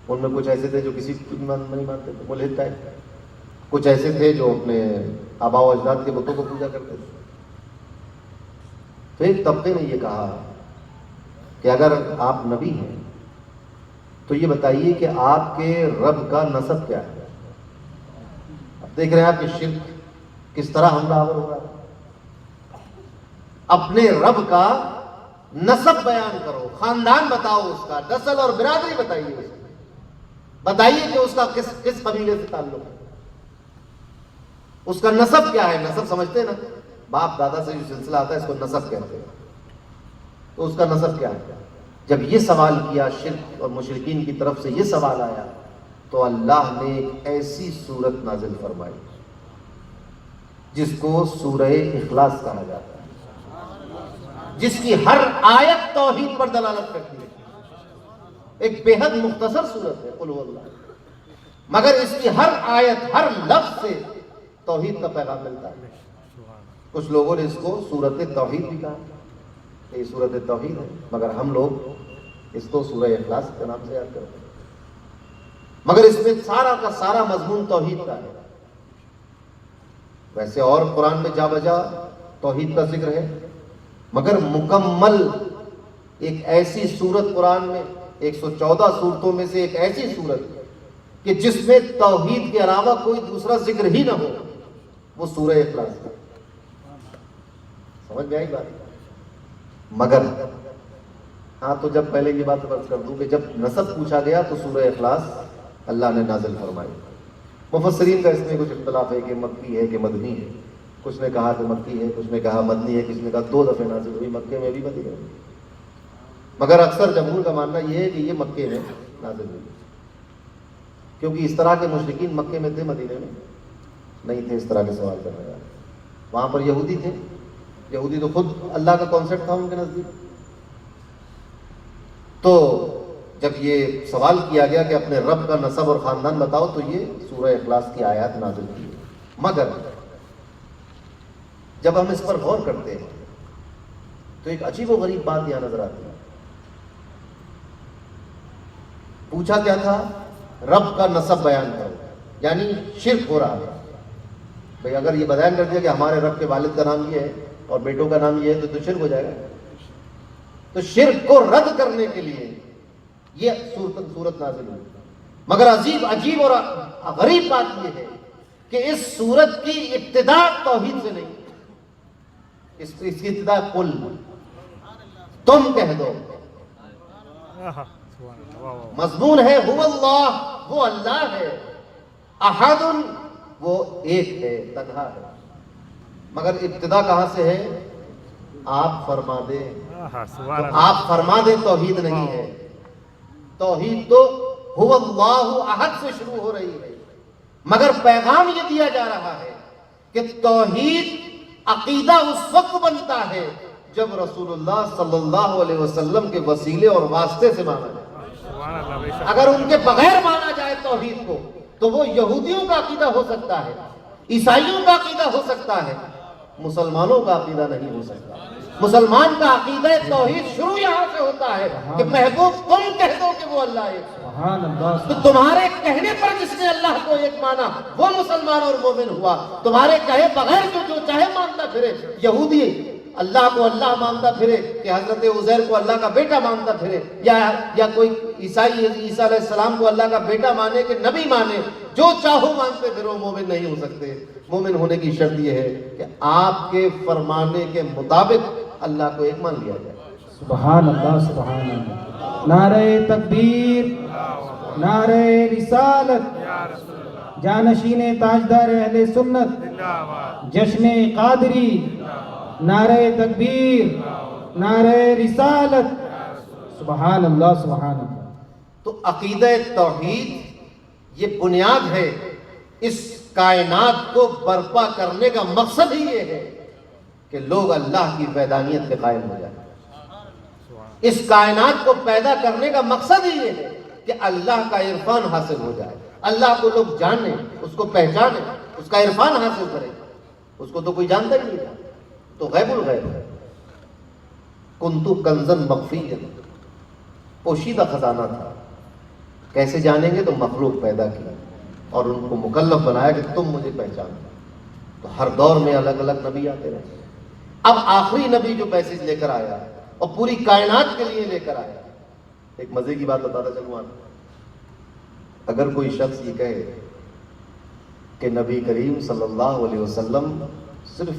ان میں کچھ ایسے تھے جو کسی کو نہیں مانتے تھے، ملحد ٹائپ، کچھ ایسے تھے جو اپنے آباء و اجداد کے بتوں کو پوجا کرتے تھے۔ تو ایک طبقے نے یہ کہا کہ اگر آپ نبی ہیں تو یہ بتائیے کہ آپ کے رب کا نسب کیا ہے۔ اب دیکھ رہے ہیں آپ کہ شرک کس طرح حملہ آور ہو رہا ہے۔ اپنے رب کا نسب بیان کرو، خاندان بتاؤ، اس کا نسل اور برادری بتائیے، بتائیے کہ اس کا کس قبیلے سے تعلق ہے، اس کا نسب کیا ہے۔ نسب سمجھتے ہیں نا، باپ دادا سے جو سلسلہ آتا ہے اس کو نسب کہتے ہیں۔ تو اس کا نسب کیا ہے؟ جب یہ سوال کیا شرک اور مشرکین کی طرف سے یہ سوال آیا تو اللہ نے ایک ایسی سورت نازل فرمائی جس کو سورہ اخلاص کہا جاتا ہے، جس کی ہر آیت توحید پر دلالت کرتی ہے۔ ایک بے حد مختصر سورت ہے قل هو اللہ، مگر اس کی ہر آیت، ہر لفظ سے توحید کا پیغام ملتا ہے۔ کچھ لوگوں نے اس کو سورت توحید بھی کہا، یہ سورت توحید ہے، مگر ہم لوگ اس کو سورہ اخلاص کے نام سے یاد کرتے ہیں۔ مگر اس میں سارا کا سارا مضمون توحید کا ہے۔ ویسے اور قرآن میں جا بجا توحید کا ذکر ہے، مگر مکمل ایک ایسی سورت قرآن میں 114 سورتوں میں سے ایک ایسی سورت کہ جس میں توحید کے علاوہ کوئی دوسرا ذکر ہی نہ ہو، وہ سورہ اخلاص ہے۔ سمجھ میں آئی بات؟ مگر ہاں، تو جب پہلے یہ بات فرض کر دوں کہ جب نسب پوچھا گیا تو سورہ اخلاص اللہ نے نازل فرمائی۔ مفسرین کا اس میں کچھ اختلاف ہے کہ مکی ہے کہ مدنی ہے، کچھ نے کہا کہ مکی ہے، کچھ نے کہا مدنی ہے، کچھ نے کہا 2 دفعہ نازل ہوئی، مکے میں بھی مدینے میں۔ مگر اکثر جمہور کا ماننا یہ ہے کہ یہ مکے میں نازل ہوئی، کیونکہ اس طرح کے مشرکین مکے میں تھے، مدینے میں نہیں تھے۔ اس طرح کے سوال کرنے والے وہاں پر یہودی تھے، یہودی تو خود اللہ کا کانسیپٹ تھا ان کے نزدیک۔ تو جب یہ سوال کیا گیا کہ اپنے رب کا نسب اور خاندان بتاؤ تو یہ سورہ اخلاص کی آیات نازل کی۔ مگر جب ہم اس پر غور کرتے ہیں تو ایک عجیب و غریب بات یہاں نظر آتی ہے۔ پوچھا کیا تھا؟ رب کا نسب بیان کرو، یعنی شرک ہو رہا ہے۔ بھئی اگر یہ بیان کر دیا کہ ہمارے رب کے والد کا نام یہ ہے اور بیٹوں کا نام یہ ہے تو شرک ہو جائے گا۔ تو شرک کو رد کرنے کے لیے یہ سورت نازل ہوئی۔ مگر عجیب اور غریب بات یہ ہے کہ اس سورت کی ابتدا توحید سے نہیں، اس کی ابتدا قل، تم کہہ دو۔ مضمون ہے هو اللہ، وہ اللہ ہے، احد، وہ ایک ہے، تنہا ہے۔ مگر ابتدا کہاں سے ہے؟ آپ فرما دیں، آپ فرما دیں توحید نہیں ہے۔ توحید تو هو اللہ احد سے شروع ہو رہی ہے، مگر پیغام یہ دیا جا رہا ہے کہ توحید عقیدہ اس وقت بنتا ہے جب رسول اللہ صلی اللہ علیہ وسلم کے وسیلے اور واسطے سے مانا جائے۔ اگر ان کے بغیر مانا جائے توحید کو تو وہ یہودیوں کا عقیدہ ہو سکتا ہے، عیسائیوں کا عقیدہ ہو سکتا ہے، مسلمانوں کا عقیدہ نہیں ہو سکتا۔ مسلمان کا عقیدہ توحید شروع یہاں سے ہوتا ہے کہ محبوب تم کہہ دو کہ وہ اللہ ہے۔ تو تمہارے کہنے پر جس نے اللہ کو ایک مانا وہ مسلمان اور مومن ہوا۔ تمہارے کہے بغیر جو چاہے مانتا پھرے، یہودی اللہ کو اللہ مانتا پھرے کہ حضرت عزیر کو اللہ کا بیٹا مانتا پھرے، یا کوئی عیسائی عیسیٰ علیہ السلام کو اللہ کا بیٹا مانے کہ نبی مانے، جو چاہو مانتے پھر وہ مومن نہیں ہو سکتے۔ مومن ہونے کی شرط یہ ہے کہ آپ کے فرمانے کے مطابق اللہ کو ایک مان لیا جائے۔ سبحان اللہ، سبحان اللہ۔ نعرہ تکبیر، نعرہ رسالت، جانشین تاجدار اہل سنت، جشن قادری، نعرہ تکبیر، نعرہ رسالت، سبحان اللہ، سبحان اللہ۔ تو عقیدہ توحید یہ بنیاد ہے۔ اس کائنات کو برپا کرنے کا مقصد ہی یہ ہے کہ لوگ اللہ کی وحدانیت کے قائم ہو جائیں۔ اس کائنات کو پیدا کرنے کا مقصد ہی یہ ہے کہ اللہ کا عرفان حاصل ہو جائے، اللہ کو لوگ جانیں، اس کو پہچانیں، اس کا عرفان حاصل کریں۔ اس کو تو کوئی جانتا ہی نہیں تھا، تو غیب الغیب ہے۔ کنتو کنزا مخفیا، پوشیدہ خزانہ تھا۔ کیسے جانیں گے؟ تو مخلوق پیدا کی اور ان کو مکلف بنایا کہ تم مجھے پہچانو. تو ہر دور میں الگ الگ نبی آتے رہے. اب آخری نبی جو میسج لے کر آیا اور پوری کائنات کے لیے لے کر آیا. ایک مزے کی بات بتاتا چلوں آپ. اگر کوئی شخص یہ کہے کہ نبی کریم صلی اللہ علیہ وسلم صرف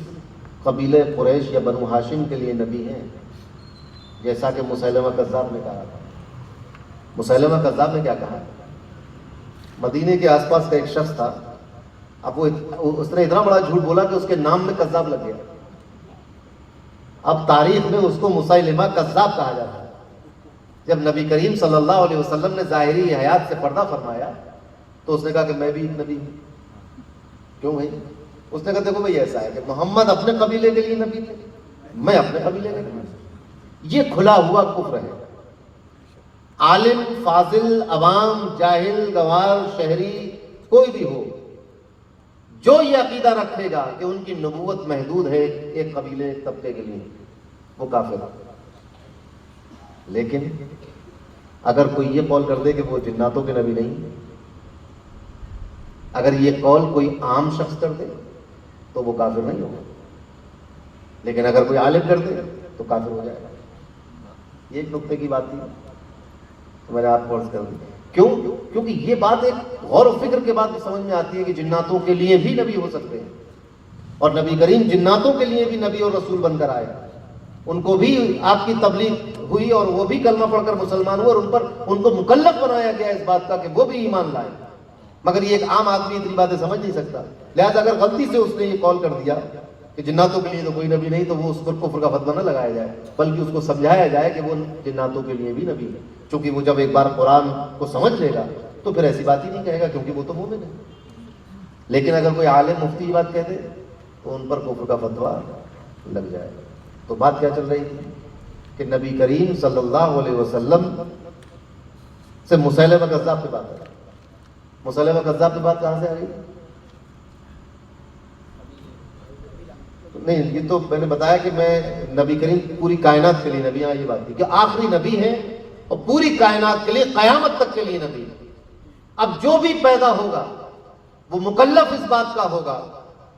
قبیلہ قریش یا بنو ہاشم کے لیے نبی ہیں، جیسا کہ مسیلمہ کذاب نے کہا تھا. مسیلمہ کذاب نے کیا کہا؟ مدینے کے آس پاس کا ایک شخص تھا، اب اس نے اتنا بڑا جھوٹ بولا کہ اس کے نام میں کذاب لگ گیا. اب تاریخ میں اس کو مسیلمہ کذاب کہا جاتا ہے. جب نبی کریم صلی اللہ علیہ وسلم نے ظاہری حیات سے پردہ فرمایا تو اس نے کہا کہ میں بھی ایک نبی ہوں. کیوں بھائی؟ اس نے کہا دیکھو بھائی ایسا ہے کہ محمد اپنے قبیلے کے لیے نبی تھے، میں اپنے قبیلے کے لیے. یہ کھلا ہوا کفر ہے. عالم، فاضل، عوام، جاہل، گوار، شہری، کوئی بھی ہو، جو یہ عقیدہ رکھے گا کہ ان کی نبوت محدود ہے ایک قبیلے ایک طبقے کے لیے، وہ کافر ہے. لیکن اگر کوئی یہ قول کر دے کہ وہ جناتوں کے نبی نہیں، اگر یہ قول کوئی عام شخص کر دے تو وہ کافر نہیں ہوگا. لیکن اگر کوئی عالم کر دے تو کافر ہو جائے گا. یہ ایک نقطے کی بات تھی تو میں نے آپ کو عرض کر دی. کیوں؟ کیونکہ یہ بات ایک غور و فکر کے بعد سمجھ میں آتی ہے کہ جناتوں کے لیے بھی نبی ہو سکتے ہیں، اور نبی کریم جناتوں کے لیے بھی نبی اور رسول بن کر آئے. ان کو بھی آپ کی تبلیغ ہوئی اور وہ بھی کلمہ پڑھ کر مسلمان ہوئے، اور ان کو مکلف بنایا گیا اس بات کا کہ وہ بھی ایمان لائے. مگر یہ ایک عام آدمی اتنی باتیں سمجھ نہیں سکتا. لہذا اگر غلطی سے اس نے یہ قول کر دیا کہ جناتوں کے لیے تو کوئی نبی نہیں، تو وہ اس پر کفر کا فتویٰ نہ لگایا جائے، بلکہ اس کو سمجھایا جائے کہ وہ جناتوں کے لیے بھی نبی ہے. چونکہ وہ جب ایک بار قرآن کو سمجھ لے گا تو پھر ایسی بات ہی نہیں کہے گا، کیونکہ وہ تو مومن ہے. لیکن اگر کوئی عالم مفتی یہ بات کہہ دے تو ان پر کفر کا فتویٰ لگ جائے گا. تو بات کیا چل رہی تھی کہ نبی کریم صلی اللہ علیہ وسلم سے مسیلمہ کذاب کی بات ہے. مسیلمہ کذاب کی بات کہاں سے آ گئی؟ نہیں، یہ تو میں نے بتایا کہ میں نبی کریم پوری کائنات کے لیے نبی. ہاں یہ بات تھی کہ آخری نبی ہے اور پوری کائنات کے لیے قیامت تک کے لیے نبی ہے. اب جو بھی پیدا ہوگا وہ مکلف اس بات کا ہوگا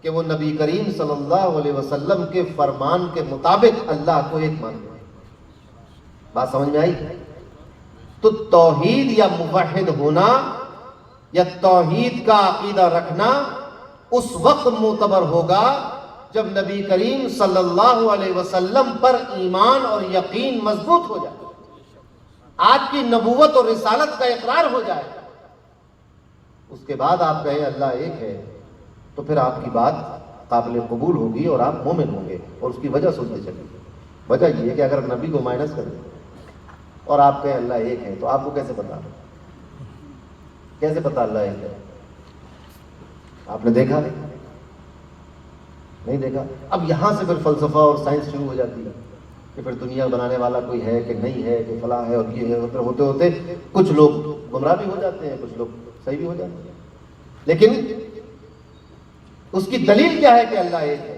کہ وہ نبی کریم صلی اللہ علیہ وسلم کے فرمان کے مطابق اللہ کو ایک مانے. بات سمجھ میں آئی؟ تو توحید یا موحد ہونا یا توحید کا عقیدہ رکھنا اس وقت معتبر ہوگا جب نبی کریم صلی اللہ علیہ وسلم پر ایمان اور یقین مضبوط ہو جائے، آپ کی نبوت اور رسالت کا اقرار ہو جائے. اس کے بعد آپ کہیں اللہ ایک ہے تو پھر آپ کی بات قابل قبول ہوگی اور آپ مومن ہوں گے. اور اس کی وجہ سنتے چلیں. وجہ یہ ہے کہ اگر نبی کو مائنس کر دیں اور آپ کہیں اللہ ایک ہے تو آپ کو کیسے پتا؟ کیسے پتا اللہ ایک ہے؟ آپ نے دیکھا نہیں دیکھا. اب یہاں سے پھر فلسفہ اور سائنس شروع ہو جاتی ہے کہ پھر دنیا بنانے والا کوئی ہے کہ نہیں ہے، کہ فلاں ہے اور یہ ہے. پھر ہوتے ہوتے کچھ لوگ گمراہ بھی ہو جاتے ہیں، کچھ لوگ صحیح بھی ہو جاتے ہیں. لیکن اس کی دلیل کیا ہے کہ اللہ ایک ہے؟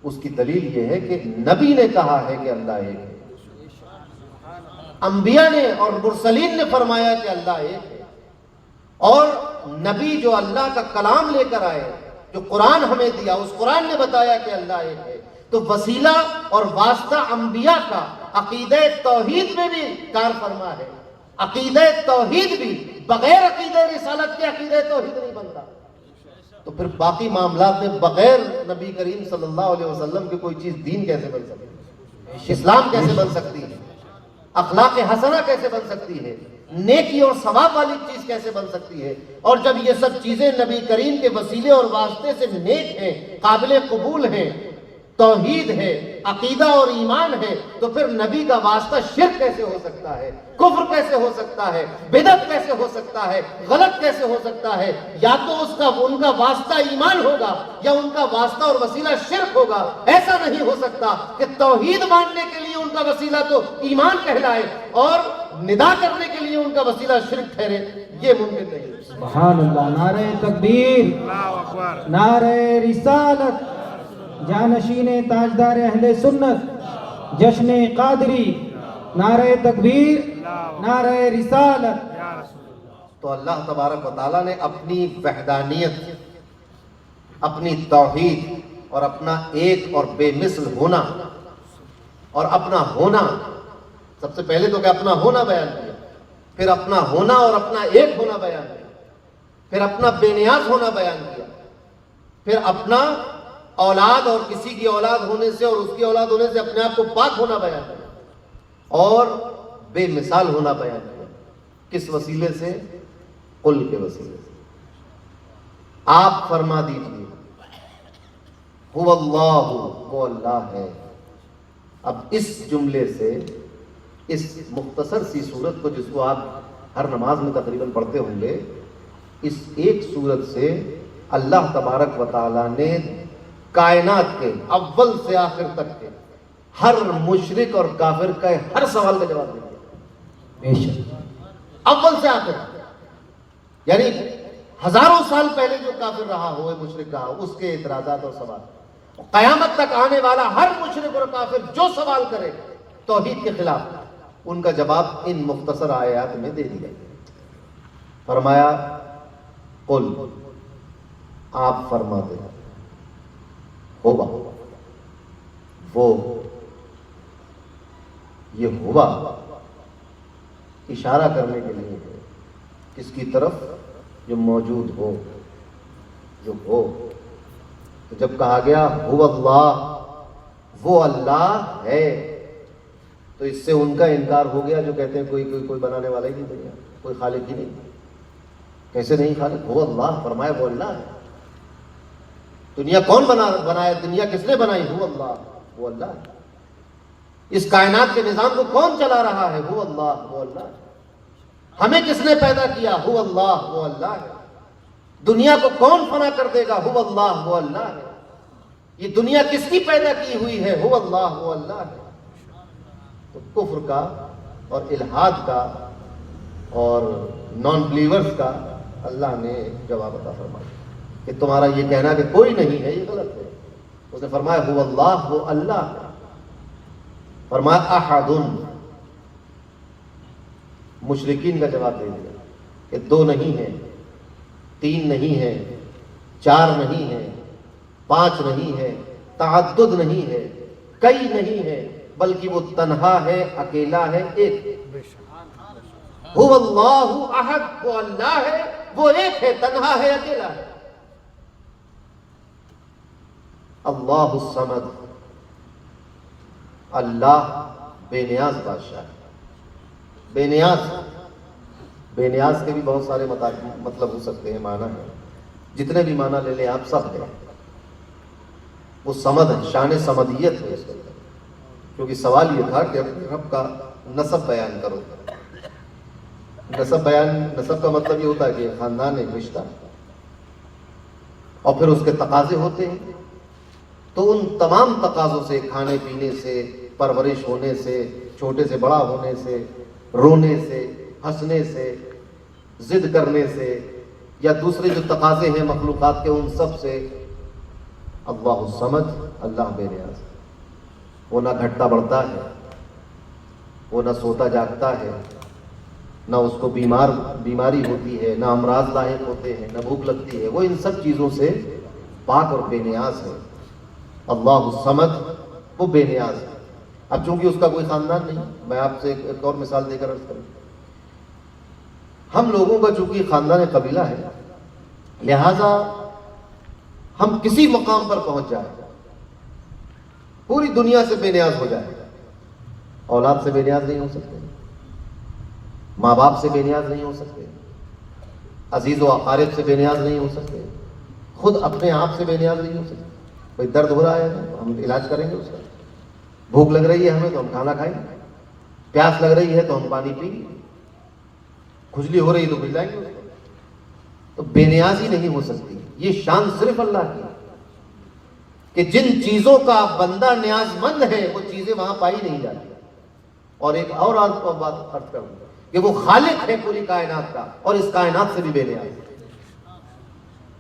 اس کی دلیل یہ ہے کہ نبی نے کہا ہے کہ اللہ ایک ہے، انبیاء نے اور مرسلین نے فرمایا کہ اللہ ایک ہے. اور نبی جو اللہ کا کلام لے کر آئے، جو قرآن ہمیں دیا، اس قرآن نے بتایا کہ اللہ ایک ہے. تو وسیلہ اور واسطہ انبیاء کا عقیدہ توحید میں بھی کار فرما ہے. عقیدہ توحید بھی بغیر عقیدہ رسالت کے عقیدہ توحید نہیں بنتا. تو پھر باقی معاملات میں بغیر نبی کریم صلی اللہ علیہ وسلم کی کوئی چیز دین کیسے بن سکتی ہے؟ اسلام کیسے بن سکتی ہے؟ اخلاق حسنہ کیسے بن سکتی ہے؟ نیکی اور ثواب والی چیز کیسے بن سکتی ہے؟ اور جب یہ سب چیزیں نبی کریم کے وسیلے اور واسطے سے نیک ہیں، قابل قبول ہیں، توحید ہے، عقیدہ اور ایمان ہے، تو پھر نبی کا واسطہ شرک کیسے ہو سکتا ہے؟ کفر کیسے ہو سکتا ہے؟ بدعت کیسے ہو سکتا ہے؟ غلط کیسے ہو سکتا ہے؟ یا تو ان کا واسطہ ایمان ہوگا یا ان کا واسطہ اور وسیلہ شرک ہوگا. ایسا نہیں ہو سکتا کہ توحید ماننے کے لیے ان کا وسیلہ تو ایمان کہلائے اور ندا کرنے کے لیے ان کا وسیلہ شرک ٹھہرے. یہ ممکن نہیں. سبحان اللہ. نعرہ تکبیر، نعرہ رسالت، جانشین تاجدار اہل سنت، جشن قادری. نعرہ تکبیر، نعرہ رسالت. تو اللہ تبارک و تعالیٰ نے اپنی وحدانیت، اپنی توحید اور اپنا ایک اور بے مثل ہونا اور اپنا ہونا، سب سے پہلے تو کہ اپنا ہونا بیان کیا، پھر اپنا ہونا اور اپنا ایک ہونا بیان کیا، پھر اپنا بے نیاز ہونا بیان کیا، پھر اپنا اولاد اور کسی کی اولاد ہونے سے اور اس کی اولاد ہونے سے اپنے آپ کو پاک ہونا بیان کیا اور بے مثال ہونا بیان کیا۔ کس وسیلے سے؟ قل کے وسیلے سے۔ آپ فرما دیجیے هو اللہ، وہ اللہ ہے۔ اب اس جملے سے، اس مختصر سی صورت کو جس کو آپ ہر نماز میں تقریباً پڑھتے ہوں گے، اس ایک صورت سے اللہ تبارک و تعالیٰ نے کائنات کے اول سے آخر تک کے ہر مشرک اور کافر کا ہر سوال کا جواب دے دیا، بے شک، اول سے آخر۔ یعنی ہزاروں سال پہلے جو کافر رہا ہو، مشرک رہا ہو، اس کے اعتراضات اور سوال، قیامت تک آنے والا ہر مشرک اور کافر جو سوال کرے توحید کے خلاف، ان کا جواب ان مختصر آیات میں دے دیا۔ فرمایا قل، آپ فرما دیں، ہوگا، وہ، یہ ہوا اشارہ کرنے کے لیے ہے، کس کی طرف؟ جو موجود ہو، جو ہو۔ تو جب کہا گیا هو اللہ، وہ اللہ ہے، تو اس سے ان کا انکار ہو گیا جو کہتے ہیں کوئی بنانے والا ہی نہیں دنیا، کوئی خالق ہی نہیں۔ کیسے نہیں خالق؟ هو اللہ، فرمایا وہ اللہ ہے۔ دنیا کون بنایا؟ دنیا کس نے بنائی؟ هو اللہ، وہ اللہ ہے۔ اس کائنات کے نظام کو کون چلا رہا ہے؟ هو اللہ، وہ اللہ ہے۔ ہمیں کس نے پیدا کیا؟ هو اللہ، وہ اللہ ہے۔ دنیا کو کون فنا کر دے گا؟ هو اللہ، وہ اللہ ہے۔ یہ دنیا کس کی پیدا کی ہوئی ہے؟ هو اللہ، وہ اللہ ہے۔ تو کفر کا اور الحاد کا اور نان بلیورز کا اللہ نے جواب عطا فرمایا کہ تمہارا یہ کہنا کہ کوئی نہیں ہے، یہ غلط ہے۔ اس نے فرمایا هو اللہ، وہ اللہ ہے۔ فرمایا احد، مشرکین کا جواب دے دیا کہ دو نہیں ہیں، تین نہیں ہے، چار نہیں ہے، پانچ نہیں ہے، تعدد نہیں ہے، کئی نہیں ہے، بلکہ وہ تنہا ہے، اکیلا ہے، ایک۔ هو اللہ احد، وہ اللہ ہے، وہ ایک ہے، تنہا ہے، اکیلا ہے۔ اللہ الصمد، اللہ بے نیاز بادشاہ ہے۔ بے نیاز، بے نیاز کے بھی بہت سارے مطلب ہو سکتے ہیں، معنی ہے، جتنے بھی معنی لے لیں آپ سب ہے۔ وہ صمد ہے، شان صمدیت ہے اس کے اندر۔ کیونکہ سوال یہ تھا کہ اپنے رب کا نسب بیان کرو۔ نسب کا مطلب یہ ہوتا ہے کہ خاندان ایک رشتہ، اور پھر اس کے تقاضے ہوتے ہیں، تو ان تمام تقاضوں سے، کھانے پینے سے، پرورش ہونے سے، چھوٹے سے بڑا ہونے سے، رونے سے، ہنسنے سے، ضد کرنے سے، یا دوسرے جو تقاضے ہیں مخلوقات کے، ان سب سے اللہ الصمد، اللہ بے نیاز۔ وہ نہ گھٹتا بڑھتا ہے، وہ نہ سوتا جاگتا ہے، نہ اس کو بیماری ہوتی ہے، نہ امراض لاحق ہوتے ہیں، نہ بھوک لگتی ہے، وہ ان سب چیزوں سے پاک اور بے نیاز ہے۔ اللہ الصمد، وہ بے نیاز ہے۔ اب چونکہ اس کا کوئی خاندان نہیں، میں آپ سے ایک اور مثال دے کر عرض کروں۔ ہم لوگوں کا چونکہ خاندان قبیلہ ہے، لہذا ہم کسی مقام پر پہنچ جائیں، پوری دنیا سے بے نیاز ہو جائے، اولاد سے بے نیاز نہیں ہو سکتے، ماں باپ سے بے نیاز نہیں ہو سکتے، عزیز و اقارب سے بے نیاز نہیں ہو سکتے، خود اپنے آپ سے بے نیاز نہیں ہو سکتے۔ کوئی درد ہو رہا ہے تو ہم علاج کریں گے اس کا، بھوک لگ رہی ہے ہمیں تو ہم کھانا کھائیں گے، پیاس لگ رہی ہے تو ہم پانی پئیں گے، کھجلی ہو رہی ہے تو پلائیں گے اس کو۔ تو بے نیازی نہیں ہو سکتی۔ یہ شان صرف اللہ کی ہے کہ جن چیزوں کا بندہ نیاز مند ہے وہ چیزیں وہاں پائی نہیں جاتی۔ اور ایک اور بات عرض کروں کہ وہ خالق ہے پوری کائنات کا، اور اس کائنات سے بھی بے نیاز ہے۔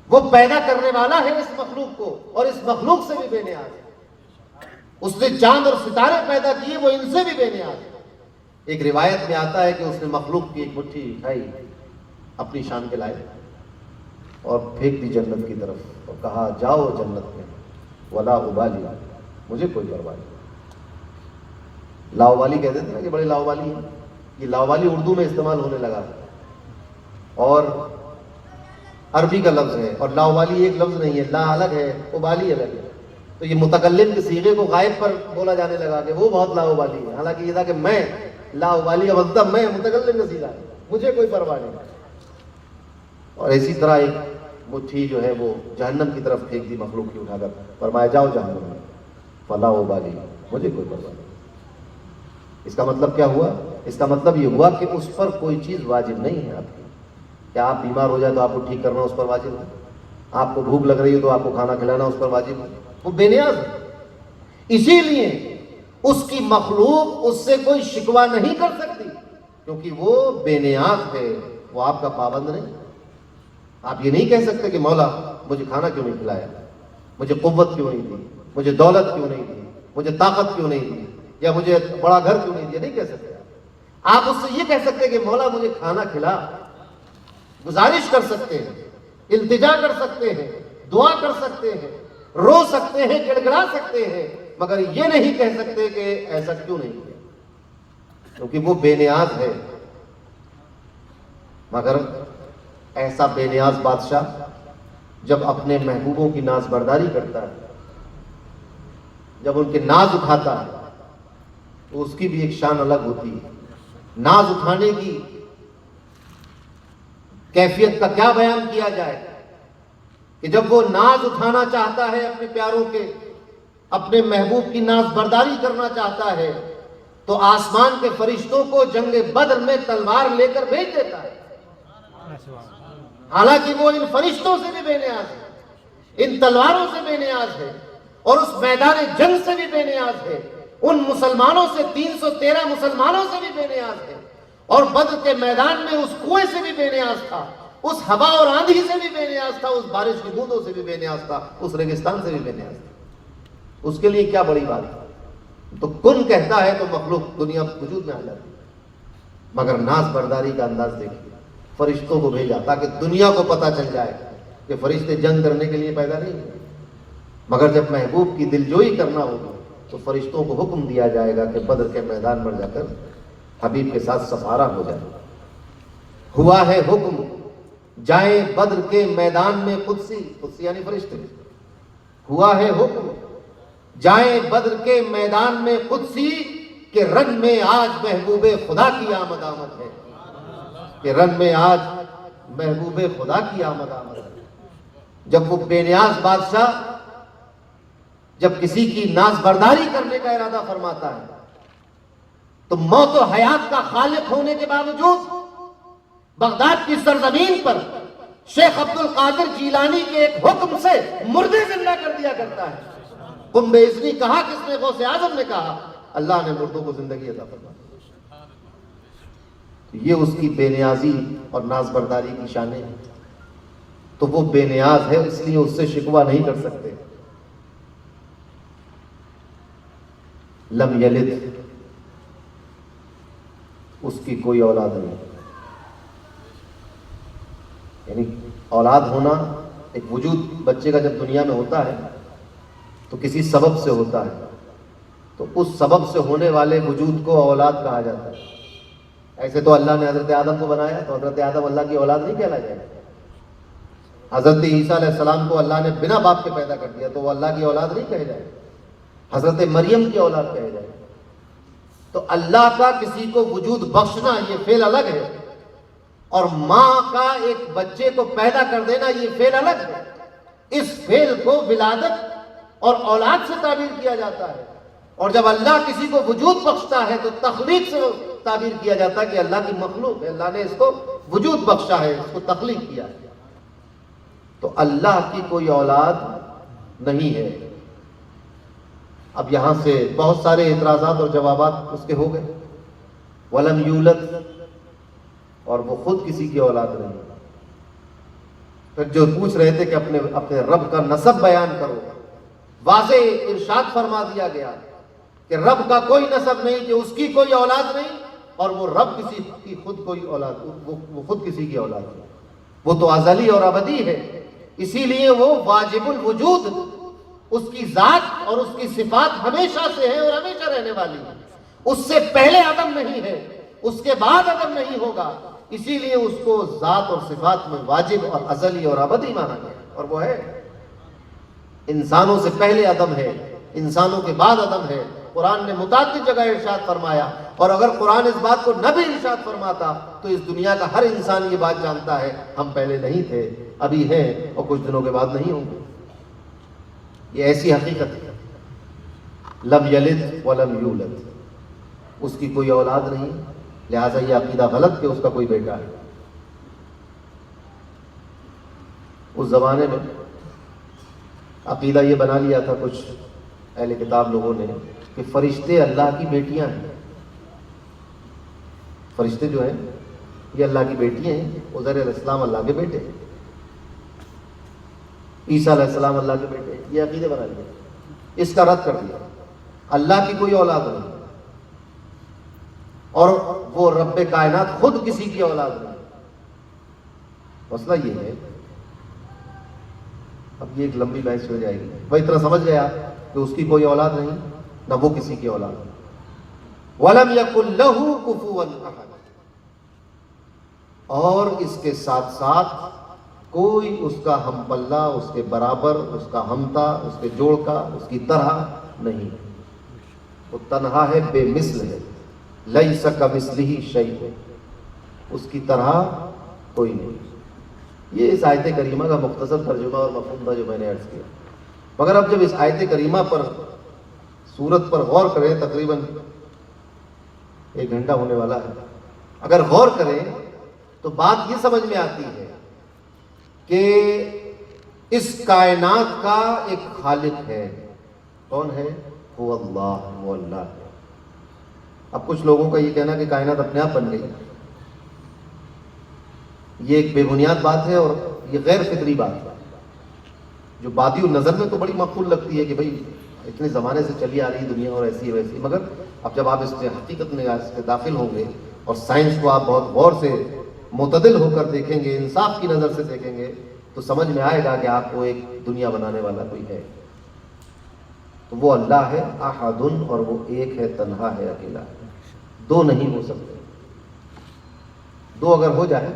وہ پیدا کرنے والا ہے اس مخلوق کو، اور اس مخلوق سے بھی بے نیاز ہے۔ اس نے چاند اور ستارے پیدا کیے، وہ ان سے بھی بے نیاز ہے۔ ایک روایت میں آتا ہے کہ اس نے مخلوق کی ایک مٹھی اٹھائی اپنی شان کے لائے اور پھینک دی جنت کی طرف اور کہا جاؤ جنت میں، ولا ابالی، مجھے کوئی پرواہ نہیں۔ لاؤبالی کہتے تھے نا کہ بڑے لاؤبالی ہیں، یہ لاؤبالی اردو میں استعمال ہونے لگا اور عربی کا لفظ ہے، اور لاؤبالی ایک لفظ نہیں ہے، لا الگ ہے ابالی الگ ہے، تو یہ متکلم کے صیغے کو غائب پر بولا جانے لگا کہ وہ بہت لاؤبالی ہے، حالانکہ یہ تھا کہ میں لاؤبالی کا مطلب میں متکلم کا صیغہ ہے، مجھے کوئی پرواہ نہیں۔ اور اسی طرح ایک مٹھی جو ہے وہ جہنم کی طرف پھینک دی مخلوق کی اٹھا کر، فرمایا جاؤ جہنم میں، فلا ابالی، مجھے کوئی پرواہ نہیں۔ اس کا مطلب کیا ہوا؟ اس کا مطلب یہ ہوا کہ اس پر کوئی چیز واجب نہیں ہے آپ کی، کہ آپ بیمار ہو جائے تو آپ کو ٹھیک کرنا اس پر واجب ہے، آپ کو بھوک لگ رہی ہے تو آپ کو کھانا کھلانا اس پر واجب ہے، وہ بے نیاز ہے۔ اسی لیے اس کی مخلوق اس سے کوئی شکوہ نہیں کر سکتی، کیونکہ وہ بے نیاز ہے، وہ آپ کا پابند نہیں۔ آپ یہ نہیں کہہ سکتے کہ مولا مجھے کھانا کیوں نہیں کھلایا، مجھے قوت کیوں نہیں دی، مجھے دولت کیوں نہیں دی، مجھے طاقت کیوں نہیں دی، یا مجھے بڑا گھر کیوں نہیں دیا، نہیں کہہ سکتے۔ آپ اس سے یہ کہہ سکتے کہ مولا مجھے کھانا کھلا، گزارش کر سکتے ہیں، التجا کر سکتے ہیں، دعا کر سکتے ہیں، رو سکتے ہیں، گڑ گڑا سکتے ہیں، مگر یہ نہیں کہہ سکتے کہ ایسا کیوں نہیں کیا، کیونکہ وہ بے نیاز ہے۔ مگر ایسا بے نیاز بادشاہ جب اپنے محبوبوں کی ناز برداری کرتا ہے، جب ان کے ناز اٹھاتا ہے، تو اس کی بھی ایک شان الگ ہوتی ہے۔ ناز اٹھانے کی کیفیت کا کیا بیان کیا جائے کہ جب وہ ناز اٹھانا چاہتا ہے اپنے پیاروں کے، اپنے محبوب کی ناز برداری کرنا چاہتا ہے، تو آسمان کے فرشتوں کو جنگ بدر میں تلوار لے کر بھیج دیتا ہے، حالانکہ وہ ان فرشتوں سے بھی بے نیاز ہے، ان تلواروں سے بے نیاز ہے، اور اس میدان جنگ سے بھی بے نیاز ہے، ان مسلمانوں سے 313 مسلمانوں سے بھی بے نیاز ہے، اور بدر کے میدان میں اس کنویں سے بھی بے نیاز تھا، اس ہوا اور آندھی سے بھی بے نیاز تھا، اس بارش کی بوندوں سے بھی بے نیاز تھا، اس ریگستان سے بھی بے نیاز تھا۔ اس کے لیے کیا بڑی بات ہے؟ تو کن کہتا ہے تو مخلوق دنیا وجود میں آ جاتی ہے۔ مگر ناز برداری کا انداز دیکھیے، فرشتوں کو بھیجا تاکہ دنیا کو پتہ چل جائے کہ فرشتے جنگ کرنے کے لیے پیدا نہیں ہوئے، مگر جب محبوب کی دلجوئی کرنا ہوگی تو فرشتوں کو حکم دیا جائے گا کہ بدر کے میدان پر جا کر حبیب کے ساتھ سفارہ ہو جائے۔ ہوا ہے حکم جائیں بدر کے میدان میں قدسی، قدسی یعنی فرشتے، ہوا ہے حکم جائیں بدر کے میدان میں قدسی، کہ رن میں آج محبوب خدا کی آمد آمد ہے، کہ رن میں آج محبوب خدا کی آمد آمد ہے۔ جب وہ بے نیاز بادشاہ جب کسی کی ناز برداری کرنے کا ارادہ فرماتا ہے تو موت و حیات کا خالق ہونے کے باوجود بغداد کی سرزمین پر شیخ عبد القادر جیلانی کے ایک حکم سے مردے زندہ کر دیا کرتا ہے۔ قم باذنی کہا کس نے؟ غوث اعظم نے کہا، اللہ نے مردوں کو زندگی عطا فرمائی۔ یہ اس کی بے نیازی اور ناز برداری کی شانیں ہیں۔ تو وہ بے نیاز ہے، اس لیے اس سے شکوہ نہیں کر سکتے۔ لم یلد، اس کی کوئی اولاد نہیں، یعنی اولاد ہونا ایک وجود بچے کا جب دنیا میں ہوتا ہے تو کسی سبب سے ہوتا ہے، تو اس سبب سے ہونے والے وجود کو اولاد کہا جاتا ہے۔ ایسے تو اللہ نے حضرت آدم کو بنایا تو حضرت آدم اللہ کی اولاد نہیں کہلایا جائے۔ حضرت عیسیٰ علیہ السلام کو اللہ نے بنا باپ کے پیدا کر دیا تو وہ اللہ کی اولاد نہیں کہے جائے، حضرت مریم کی اولاد کہے جائے۔ تو اللہ کا کسی کو وجود بخشنا یہ فعل الگ ہے، اور ماں کا ایک بچے کو پیدا کر دینا یہ فعل الگ ہے۔ اس فعل کو ولادت اور اولاد سے تعبیر کیا جاتا ہے، اور جب اللہ کسی کو وجود بخشتا ہے تو تخلیق سے تعبیر کیا جاتا ہے کہ اللہ کی مخلوق ہے، اللہ نے اس کو وجود بخشا ہے، اس کو تخلیق کیا ہے۔ تو اللہ کی کوئی اولاد نہیں ہے۔ اب یہاں سے بہت سارے اعتراضات اور جوابات اس کے ہو گئے۔ وَلَمْ يُولَدْ، اور وہ خود کسی کی اولاد نہیں۔ پھر جو پوچھ رہے تھے کہ اپنے رب کا نسب بیان کرو، واضح ارشاد فرما دیا گیا کہ رب کا کوئی نسب نہیں، کہ اس کی کوئی اولاد نہیں، اور وہ رب کسی کی خود کوئی اولاد، وہ خود کسی کی اولاد ہے، وہ تو ازلی اور ابدی ہے، اسی لیے وہ واجب الوجود، اس کی ذات اور اس کی صفات ہمیشہ سے ہے اور ہمیشہ رہنے والی ہے، اس سے پہلے عدم نہیں ہے، اس کے بعد عدم نہیں ہوگا، اسی لیے اس کو ذات اور صفات میں واجب اور ازلی اور ابدی مانا گیا، اور وہ ہے۔ انسانوں سے پہلے عدم ہے، انسانوں کے بعد عدم ہے، قرآن نے متعدد جگہ ارشاد فرمایا، اور اگر قرآن اس بات کو نہ بھی ارشاد فرماتا تو اس دنیا کا ہر انسان یہ بات جانتا ہے ہم پہلے نہیں تھے، ابھی ہیں اور کچھ دنوں کے بعد نہیں ہوں گے۔ یہ ایسی حقیقت ہے۔ لم یلد ولم یولد، اس کی کوئی اولاد نہیں، لہٰذا یہ عقیدہ غلط کہ اس کا کوئی بیٹا ہے۔ اس زمانے میں عقیدہ یہ بنا لیا تھا کچھ اہل کتاب لوگوں نے کہ فرشتے اللہ کی بیٹیاں ہیں، فرشتے جو ہیں یہ اللہ کی بیٹیاں ہیں، عزیر علیہ السلام اللہ کے بیٹے، عیسیٰ علیہ السلام اللہ کے بیٹے، یہ عقیدے بنا لیے، اس کا رد کر دیا، اللہ کی کوئی اولاد نہیں، اور وہ رب کائنات خود کسی کی اولاد نہیں۔ مسئلہ یہ ہے، اب یہ ایک لمبی بحث ہو جائے گی، وہ اتنا سمجھ گیا کہ اس کی کوئی اولاد نہیں، نہ وہ کسی کی اولاد نہیں۔ وَلَمْ يَكُنْ لَهُ كُفُوًا أَحَدٌ، اور اس کے ساتھ ساتھ کوئی اس کا ہم پلہ، اس کے برابر، اس کا ہمتا، اس کے جوڑ کا، اس کی طرح نہیں، وہ تنہا ہے، بے مثل ہے، لَيْسَ كَمِثْلِهِ شَيْءٌ، اس کی طرح کوئی نہیں۔ یہ اس آیت کریمہ کا مختصر ترجمہ اور مفہوم تھا جو میں نے عرض کیا، مگر اب جب اس آیت کریمہ پر، سورت پر غور کریں، تقریباً 1 گھنٹہ ہونے والا ہے، اگر غور کریں تو بات یہ سمجھ میں آتی ہے کہ اس کائنات کا ایک خالق ہے، کون ہے؟ وہ اللہ، وہ اللہ ہے۔ اب کچھ لوگوں کا یہ کہنا کہ کائنات اپنے آپ بن گئی، یہ ایک بے بنیاد بات ہے اور یہ غیر فطری بات ہے، جو بادی النظر میں تو بڑی معقول لگتی ہے کہ بھئی اتنے زمانے سے چلی آ رہی دنیا اور ایسی ہے ویسی، مگر اب جب آپ اس میں حقیقت میں اس کے داخل ہوں گے اور سائنس کو آپ بہت غور سے معتدل ہو کر دیکھیں گے، انصاف کی نظر سے دیکھیں گے، تو سمجھ میں آئے گا کہ آپ کو ایک دنیا بنانے والا کوئی ہے۔ تو وہ اللہ ہے احد، اور وہ ایک ہے، تنہا ہے، اکیلا ہے، دو نہیں ہو سکتے۔ دو اگر ہو جائے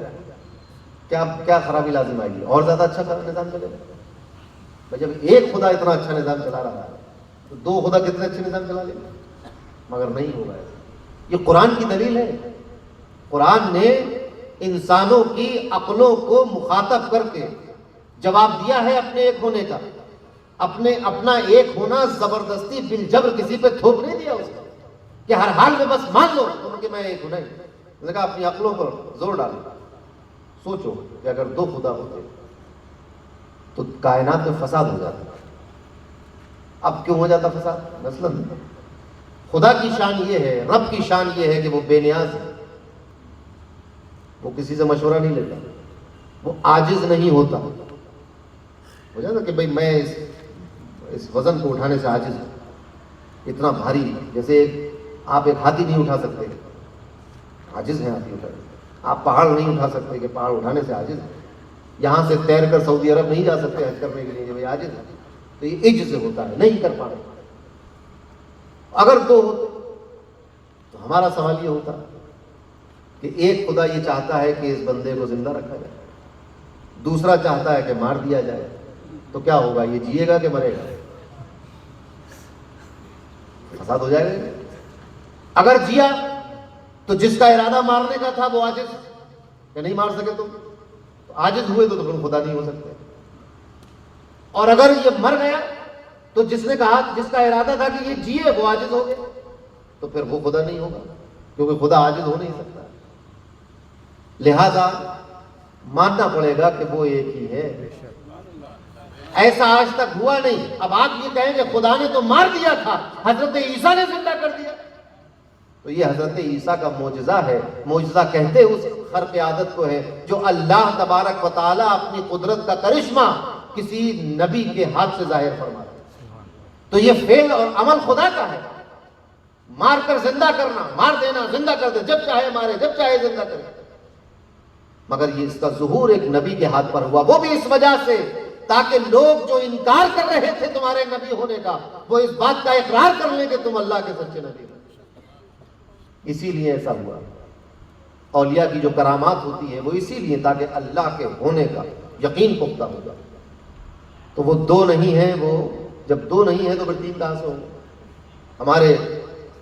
کیا خرابی لازم آئے گی؟ اور زیادہ اچھا نظام چلے گا۔ جب ایک خدا اتنا اچھا نظام چلا رہا ہے تو دو خدا کتنے اچھے نظام چلا لیں گے؟ مگر نہیں ہوگا ایسا۔ یہ قرآن کی دلیل ہے، قرآن نے انسانوں کی عقلوں کو مخاطب کر کے جواب دیا ہے اپنے ایک ہونے کا، اپنا ایک ہونا زبردستی بالجبر کسی پہ تھوپ نہیں دیا اس نے کہ ہر حال میں بس مان لو کہ میں ایک ہوں، نہیں، اس نے کہا اپنی عقلوں پر زور ڈالو، سوچو کہ اگر دو خدا ہوتے تو کائنات میں فساد ہو جاتا۔ اب کیوں ہو جاتا فساد؟ مثلاً خدا کی شان یہ ہے، رب کی شان یہ ہے کہ وہ بے نیاز ہے، وہ کسی سے مشورہ نہیں لیتا، وہ عاجز نہیں ہوتا۔ ہو جاتا کہ بھئی میں اس وزن کو اٹھانے سے عاجز ہوں، اتنا بھاری، جیسے آپ ایک ہاتھی نہیں اٹھا سکتے، عاجز ہیں ہاتھی اٹھانے، آپ پہاڑ نہیں اٹھا سکتے کہ پہاڑ اٹھانے سے عاجز ہیں، یہاں سے تیر کر سعودی عرب نہیں جا سکتے حج کرنے کے لیے کہ بھئی عاجز ہے، تو یہ عجز سے ہوتا ہے، نہیں کر پا رہے۔ اگر دو ہوتے تو ہمارا سوال یہ ہوتا کہ ایک خدا یہ چاہتا ہے کہ اس بندے کو زندہ رکھا جائے، دوسرا چاہتا ہے کہ مار دیا جائے، تو کیا ہوگا؟ یہ جیے گا کہ مرے گا؟ فساد ہو جائے گا۔ اگر جیا تو جس کا ارادہ مارنے کا تھا وہ عاجز، کہ نہیں مار سکے تو عاجز ہوئے تو پھر خدا نہیں ہو سکتے۔ اور اگر یہ مر گیا تو جس نے کہا، جس کا ارادہ تھا کہ یہ جیے، وہ عاجز ہو گیا، تو پھر وہ خدا نہیں ہوگا، کیونکہ خدا عاجز ہو نہیں سکتا۔ لہذا ماننا پڑے گا کہ وہ ایک ہی ہے۔ ایسا آج تک ہوا نہیں۔ اب آپ یہ کہیں کہ خدا نے تو مار دیا تھا، حضرت عیسیٰ نے زندہ کر دیا، تو یہ حضرت عیسیٰ کا معجزہ ہے۔ معجزہ کہتے اس خرق عادت کو ہے جو اللہ تبارک و تعالیٰ اپنی قدرت کا کرشمہ کسی نبی کے ہاتھ سے ظاہر فرماتا ہے، تو یہ فعل اور عمل خدا کا ہے۔ مار کر زندہ کرنا، مار دینا، زندہ کر دے، جب چاہے مارے، جب چاہے زندہ کرے. مگر یہ اس کا ظہور ایک نبی کے ہاتھ پر ہوا، وہ بھی اس وجہ سے تاکہ لوگ جو انکار کر رہے تھے تمہارے نبی ہونے کا، وہ اس بات کا اقرار کر لیں کہ تم اللہ کے سچے نبی ہو. اسی لیے ایسا ہوا. اولیاء کی جو کرامات ہوتی ہے وہ اسی لیے تاکہ اللہ کے ہونے کا یقین پختہ ہوگا. تو وہ دو نہیں ہیں، وہ جب دو نہیں ہیں تو پھر تین کہاں سے ہوں گے؟ ہمارے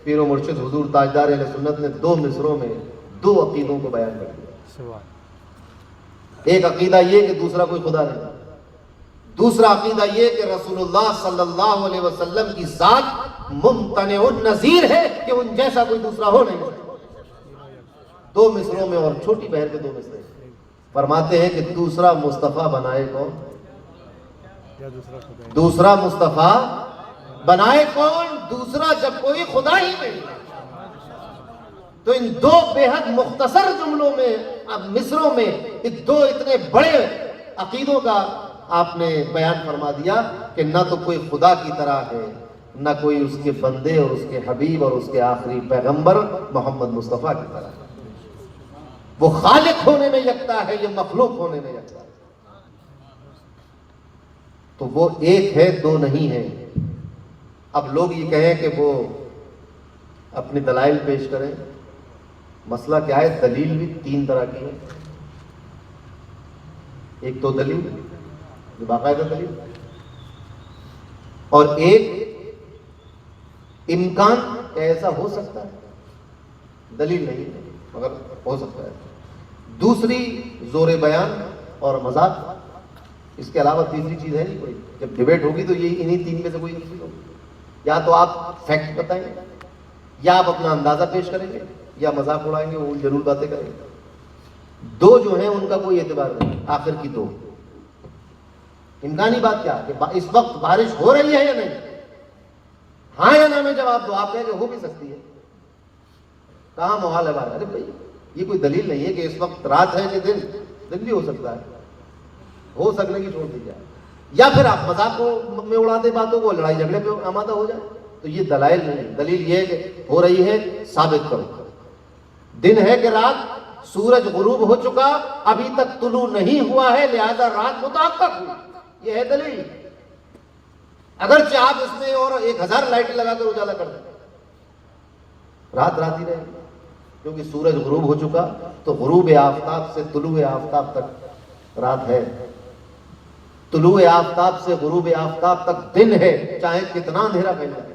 پیر و مرشد حضور تاجدار اہل سنت نے 2 مصروں میں 2 عقیدوں کو بیان کر دیا. ایک عقیدہ یہ کہ دوسرا کوئی خدا نہیں، دوسرا عقیدہ یہ کہ رسول اللہ صلی اللہ علیہ وسلم کی ذات ممتنع النظیر ہے کہ ان جیسا کوئی دوسرا ہو نہیں سکتا. 2 مصروں میں، اور چھوٹی بہر کے 2 مصرے فرماتے ہیں کہ دوسرا مصطفیٰ بنائے کون؟ دوسرا مصطفیٰ بنائے کون؟ دوسرا جب کوئی خدا ہی نہیں. تو ان 2 بے حد مختصر جملوں میں، مصروں میں، ان 2 اتنے بڑے عقیدوں کا آپ نے بیان فرما دیا کہ نہ تو کوئی خدا کی طرح ہے، نہ کوئی اس کے بندے اور اس کے حبیب اور اس کے آخری پیغمبر محمد مصطفیٰ کی طرح ہے. وہ خالق ہونے میں یکتا ہے، یہ مخلوق ہونے میں یکتا ہے. تو وہ ایک ہے، 2 نہیں ہے. اب لوگ یہ کہیں کہ وہ اپنے دلائل پیش کریں. مسئلہ کیا ہے؟ دلیل بھی 3 طرح کی ہے. ایک تو دلیل جو باقاعدہ دلیل، اور ایک امکان کہ ایسا ہو سکتا ہے، دلیل نہیں ہے مگر ہو سکتا ہے. دوسری زور بیان اور مذاق. اس کے علاوہ تیسری چیز ہے نہیں کوئی. جب ڈیبیٹ ہوگی تو یہ انہی 3 میں سے کوئی چیز ہوگی. یا تو آپ فیکٹ بتائیں گے، یا آپ اپنا اندازہ پیش کریں گے، یا مذاق اڑائیں گے، وہ ضرور باتیں کریں گے. 2 جو ہیں ان کا کوئی اعتبار نہیں. آخر کی 2 امکانی بات کیا کہ اس وقت بارش ہو رہی ہے یا نہیں، ہاں یا نہ میں جواب دو. آپ کہیں کہ ہو بھی سکتی ہے، کہاں محال ہے بات؟ ارے بھائی یہ کوئی دلیل نہیں ہے کہ اس وقت رات ہے کہ دن بھی ہو سکتا ہے. ہو سکنے کی چھوڑ دی جائے. یا پھر آپ مذاق میں اڑا دے باتوں کو، لڑائی جھگڑے پہ آمادہ ہو جائے. تو یہ دلائل نہیں. دلیل یہ ہے کہ ہو رہی ہے، ثابت کرو. دن ہے کہ رات، سورج غروب ہو چکا، ابھی تک طلوع نہیں ہوا ہے، لہذا رات متحقق ہوئی. یہ ہے دلیل. اگرچہ آپ اس میں اور 1000 لائٹیں لگا کر اجالا کر دیں، رات رات ہی رہے گی. کیونکہ سورج غروب ہو چکا تو غروب آفتاب سے طلوع آفتاب تک رات ہے، طلوع آفتاب سے غروب آفتاب تک دن ہے، چاہے کتنا اندھیرا پھیل جائے.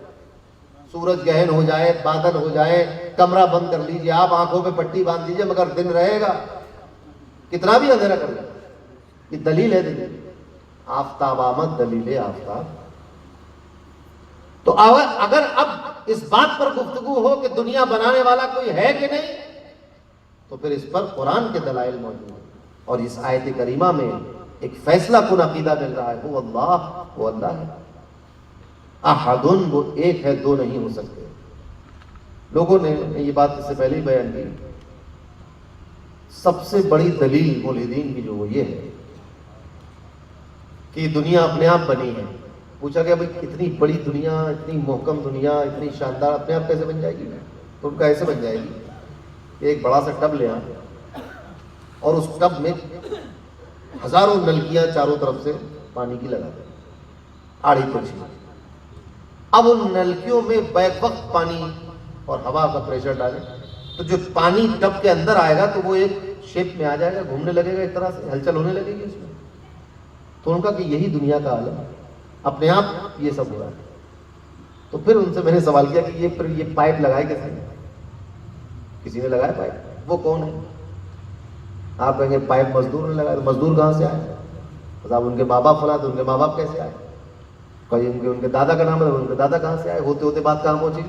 سورج گہن ہو جائے، بادل ہو جائے، کمرہ بند کر لیجئے، آپ آنکھوں پہ پٹی باندھ لیجئے، مگر دن رہے گا، کتنا بھی اندھیرا کر لیں. یہ دلیل ہے. دلیل آفتاب آمد، دلیل آفتاب. تو اگر اب اس بات پر گفتگو ہو کہ دنیا بنانے والا کوئی ہے کہ نہیں، تو پھر اس پر قرآن کے دلائل موجود ہیں. اور اس آیت کریمہ میں ایک فیصلہ کن عقیدہ مل رہا ہے. وہ اللہ، وہ اللہ ہے. احدن، وہ ایک ہے، 2 نہیں ہو سکتے. لوگوں نے یہ بات اس سے پہلے ہی بیان کی. سب سے بڑی دلیل ملحدین کی جو وہ یہ ہے کہ دنیا اپنے آپ بنی ہے. پوچھا گیا بھائی اتنی بڑی دنیا، اتنی محکم دنیا، اتنی شاندار، اپنے آپ کیسے بن جائے گی؟ تو ان کا ایسے بن جائے گی کہ ایک بڑا سا ٹب لے آئیں اور اس ٹب میں ہزاروں نلکیاں چاروں طرف سے پانی کی لگا دیں، آڑھی پچھی. اب ان نلکیوں میں بیک وقت پانی اور ہوا کا پریشر ڈالیں تو جو پانی ٹب کے اندر آئے گا تو وہ ایک شیپ میں آ جائے گا، گھومنے لگے گا، ایک طرح سے ہلچل ہونے لگے گی اس میں. تو ان کا کہ یہی دنیا کا حال ہے، اپنے آپ یہ سب ہو رہا ہے. تو پھر ان سے میں نے سوال کیا کہ یہ پائپ لگائے کیسے؟ کسی نے لگایا پائپ؟ وہ کون ہے؟ آپ کہیں گے پائپ مزدور نے لگایا. تو مزدور کہاں سے آئے؟ صاحب ان کے ماں باپ فلاں، تو ان کے ماں باپ کیسے آئے؟ کہیں ان کے دادا کا نام ہے، ان کے دادا کہاں سے آئے؟ ہوتے ہوتے بات کہاں پہنچی؟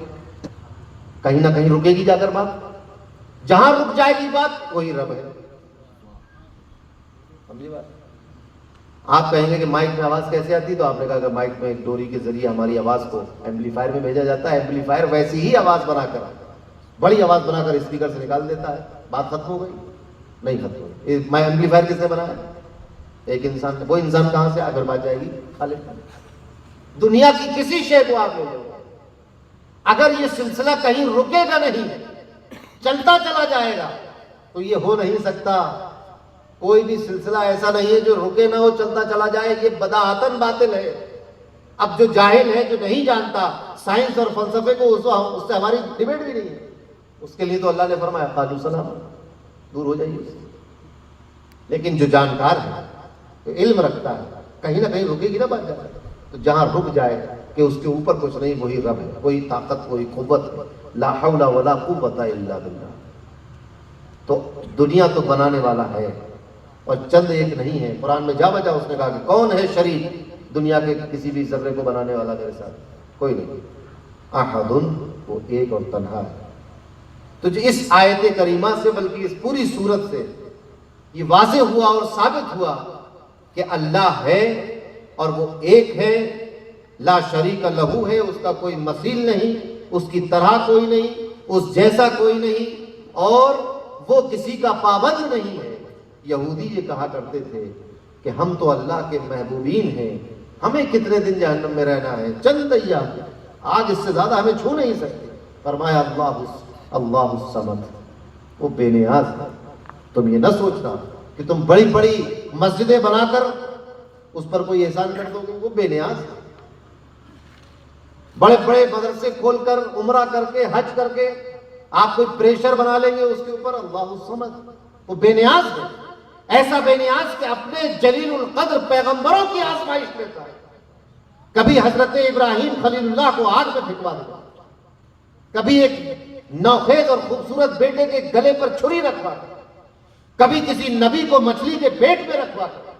کہیں نہ کہیں رکے گی جا کر بات. جہاں رک جائے گی بات وہی رب ہے. سمجھے بات؟ آپ کہیں گے کہ مائک میں آواز کیسے آتی؟ تو آپ نے کہا کہ مائک میں ایک ڈوری کے ذریعے ہماری آواز کو ایمپلیفائر میں بھیجا جاتا ہے. ایمپلیفائر ویسی ہی آواز بنا کر، بڑی آواز بنا کر اسپیکر سے نکال دیتا ہے. بات ختم ہو گئی؟ نہیں ختم ہو گئی. میں ایمپلیفائر کس نے بنایا؟ ایک انسان نے. وہ انسان کہاں سے آ کر بات جائے گی؟ خالق. دنیا کی کسی شے کو آپ لے لو، اگر یہ سلسلہ کہیں رکے گا نہیں، چلتا چلا جائے گا، تو یہ ہو نہیں سکتا۔ کوئی بھی سلسلہ ایسا نہیں ہے جو رکے نہ ہو، چلتا چلا جائے، یہ بداعتن باطل ہے۔ اب جو جاہل ہے، جو نہیں جانتا سائنس اور فلسفے کو، اس سے ہماری ڈیبیٹ بھی نہیں ہے۔ اس کے لیے تو اللہ نے فرمایا قالوا سلام، دور ہو جائیے اس سے۔ لیکن جو جانکار ہے، جو علم رکھتا ہے، کہیں نہ کہیں رکے گی نا بات جائے، تو جہاں رک جائے کہ اس کے اوپر کچھ نہیں، وہی رب ہے، کوئی طاقت، کوئی قوت، لا حول ولا قوت الا باللہ۔ تو دنیا تو بنانے والا ہے، اور چند ایک نہیں ہے۔ قرآن میں جا بجا اس نے کہا کہ کون ہے شریک دنیا کے کسی بھی ذرے کو بنانے والا میرے ساتھ؟ کوئی نہیں، احد، وہ ایک اور تنہا ہے۔ تو جو اس آیت کریمہ سے، بلکہ اس پوری سورت سے یہ واضح ہوا اور ثابت ہوا کہ اللہ ہے اور وہ ایک ہے، لا شریک لہو ہے، اس کا کوئی مثیل نہیں، اس کی طرح کوئی نہیں، اس جیسا کوئی نہیں، اور وہ کسی کا پابند نہیں ہے۔ یہودی یہ کہا کرتے تھے کہ ہم تو اللہ کے محبوبین ہیں، ہمیں کتنے دن جہنم میں رہنا ہے، چند ایام، آج اس سے زیادہ ہمیں چھو نہیں سکتے۔ فرمایا اللہ الصمد، وہ بے نیاز ہے۔ تم یہ نہ سوچنا کہ تم بڑی بڑی مسجدیں بنا کر اس پر کوئی احسان کر دو گے، وہ بے نیاز ہے۔ بڑے بڑے مدرسے کھول کر، عمرہ کر کے، حج کر کے آپ کوئی پریشر بنا لیں گے اس کے اوپر، اللہ الصمد، وہ بے نیاز ہے۔ ایسا بے نیاز کہ اپنے جلیل القدر پیغمبروں کی آزمائش لیتا ہے۔ کبھی حضرت ابراہیم خلیل اللہ کو آگ میں پھینکوا دیا، کبھی ایک نوخیز اور خوبصورت بیٹے کے گلے پر چھری رکھوا دیا، کبھی کسی نبی کو مچھلی کے پیٹ میں رکھوا دیا،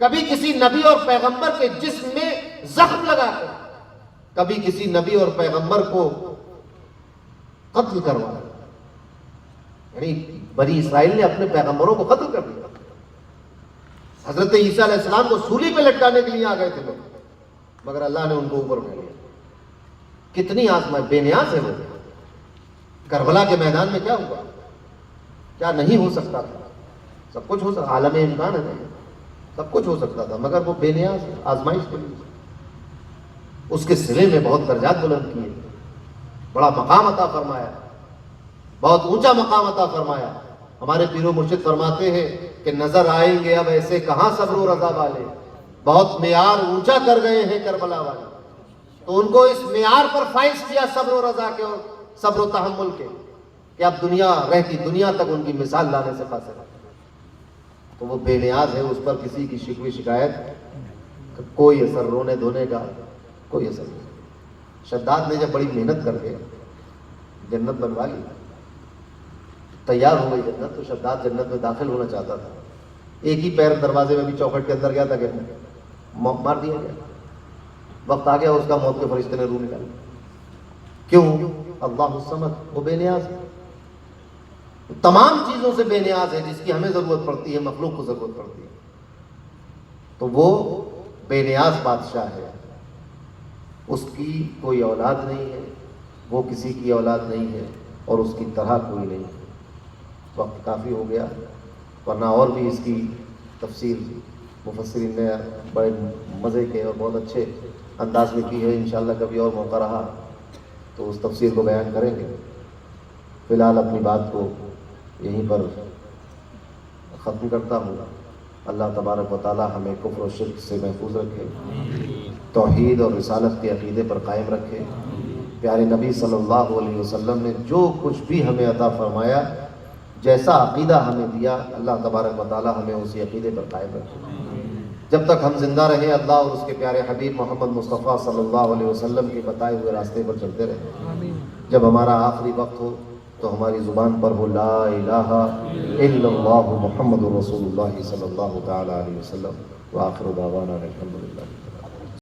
کبھی کسی نبی اور پیغمبر کے جسم میں زخم لگا کر، کبھی کسی نبی اور پیغمبر کو قتل کروا دیا۔ یعنی بنی اسرائیل نے اپنے پیغمبروں کو قتل کر دیا۔ حضرت عیسیٰ علیہ السلام کو سولی پہ لٹکانے کے لیے آ گئے تھے لوگ، مگر اللہ نے ان کو اوپر اٹھا لیا۔ کتنی آزمائش، بے نیاز ہے وہ۔ کربلا کے میدان میں کیا ہوا؟ کیا نہیں ہو سکتا تھا؟ سب کچھ ہو سکتا، عالم امکان ہے نا، سب کچھ ہو سکتا تھا، مگر وہ بے نیاز ہے آزمائش کے لیے۔ اس کے سرے میں بہت درجات بلند کیے، بڑا مقام عطا فرمایا، بہت اونچا مقام عطا فرمایا۔ ہمارے پیر و مرشد فرماتے ہیں کہ نظر آئیں گے اب ایسے کہاں صبر و رضا والے، بہت معیار اونچا کر گئے ہیں کربلا والے۔ تو ان کو اس معیار پر فائز کیا صبر و رضا کے اور صبر و تحمل کے، کہ اب دنیا رہتی دنیا تک ان کی مثال لانے سے قاصر ہے۔ تو وہ بے نیاز ہے، اس پر کسی کی شکوے شکایت کوئی اثر، رونے دھونے کا کوئی اثر نہیں۔ شداد نے جب بڑی محنت کر کے جنت بنوا لی، تیار ہو گئی جنت، تو شداد جنت میں داخل ہونا چاہتا تھا۔ ایک ہی پیر دروازے میں بھی چوکھٹ کے اندر گیا تھا کہ مار دیا گیا، وقت آ گیا اس کا، موت کے فرشتے نے روح نکالی۔ کیوں؟ اللہ الصمد، وہ بے نیاز ہے، تمام چیزوں سے بے نیاز ہے، جس کی ہمیں ضرورت پڑتی ہے، مخلوق کو ضرورت پڑتی ہے۔ تو وہ بے نیاز بادشاہ ہے، اس کی کوئی اولاد نہیں ہے، وہ کسی کی اولاد نہیں ہے، اور اس کی طرح کوئی نہیں ہے۔ وقت کافی ہو گیا، ورنہ اور بھی اس کی تفسیر مفسرین نے بڑے مزے کے اور بہت اچھے انداز میں کی ہے۔ انشاءاللہ کبھی اور موقع رہا تو اس تفسیر کو بیان کریں گے۔ فی الحال اپنی بات کو یہیں پر ختم کرتا ہوں۔ اللہ تبارک و تعالی ہمیں کفر و شرک سے محفوظ رکھے، توحید اور رسالت کے عقیدے پر قائم رکھے۔ پیارے نبی صلی اللہ علیہ وسلم نے جو کچھ بھی ہمیں عطا فرمایا، جیسا عقیدہ ہمیں دیا، اللہ تبارک و تعالی ہمیں اسی عقیدے پر قائم رکھے۔ جب تک ہم زندہ رہیں، اللہ اور اس کے پیارے حبیب محمد مصطفیٰ صلی اللہ علیہ وسلم کے بتائے ہوئے راستے پر چلتے رہیں۔ جب ہمارا آخری وقت ہو تو ہماری زبان پر ہو لا الہ الا اللہ محمد رسول اللہ صلی اللہ تعالی علیہ وسلم، وآخر دعوانا الحمدللہ۔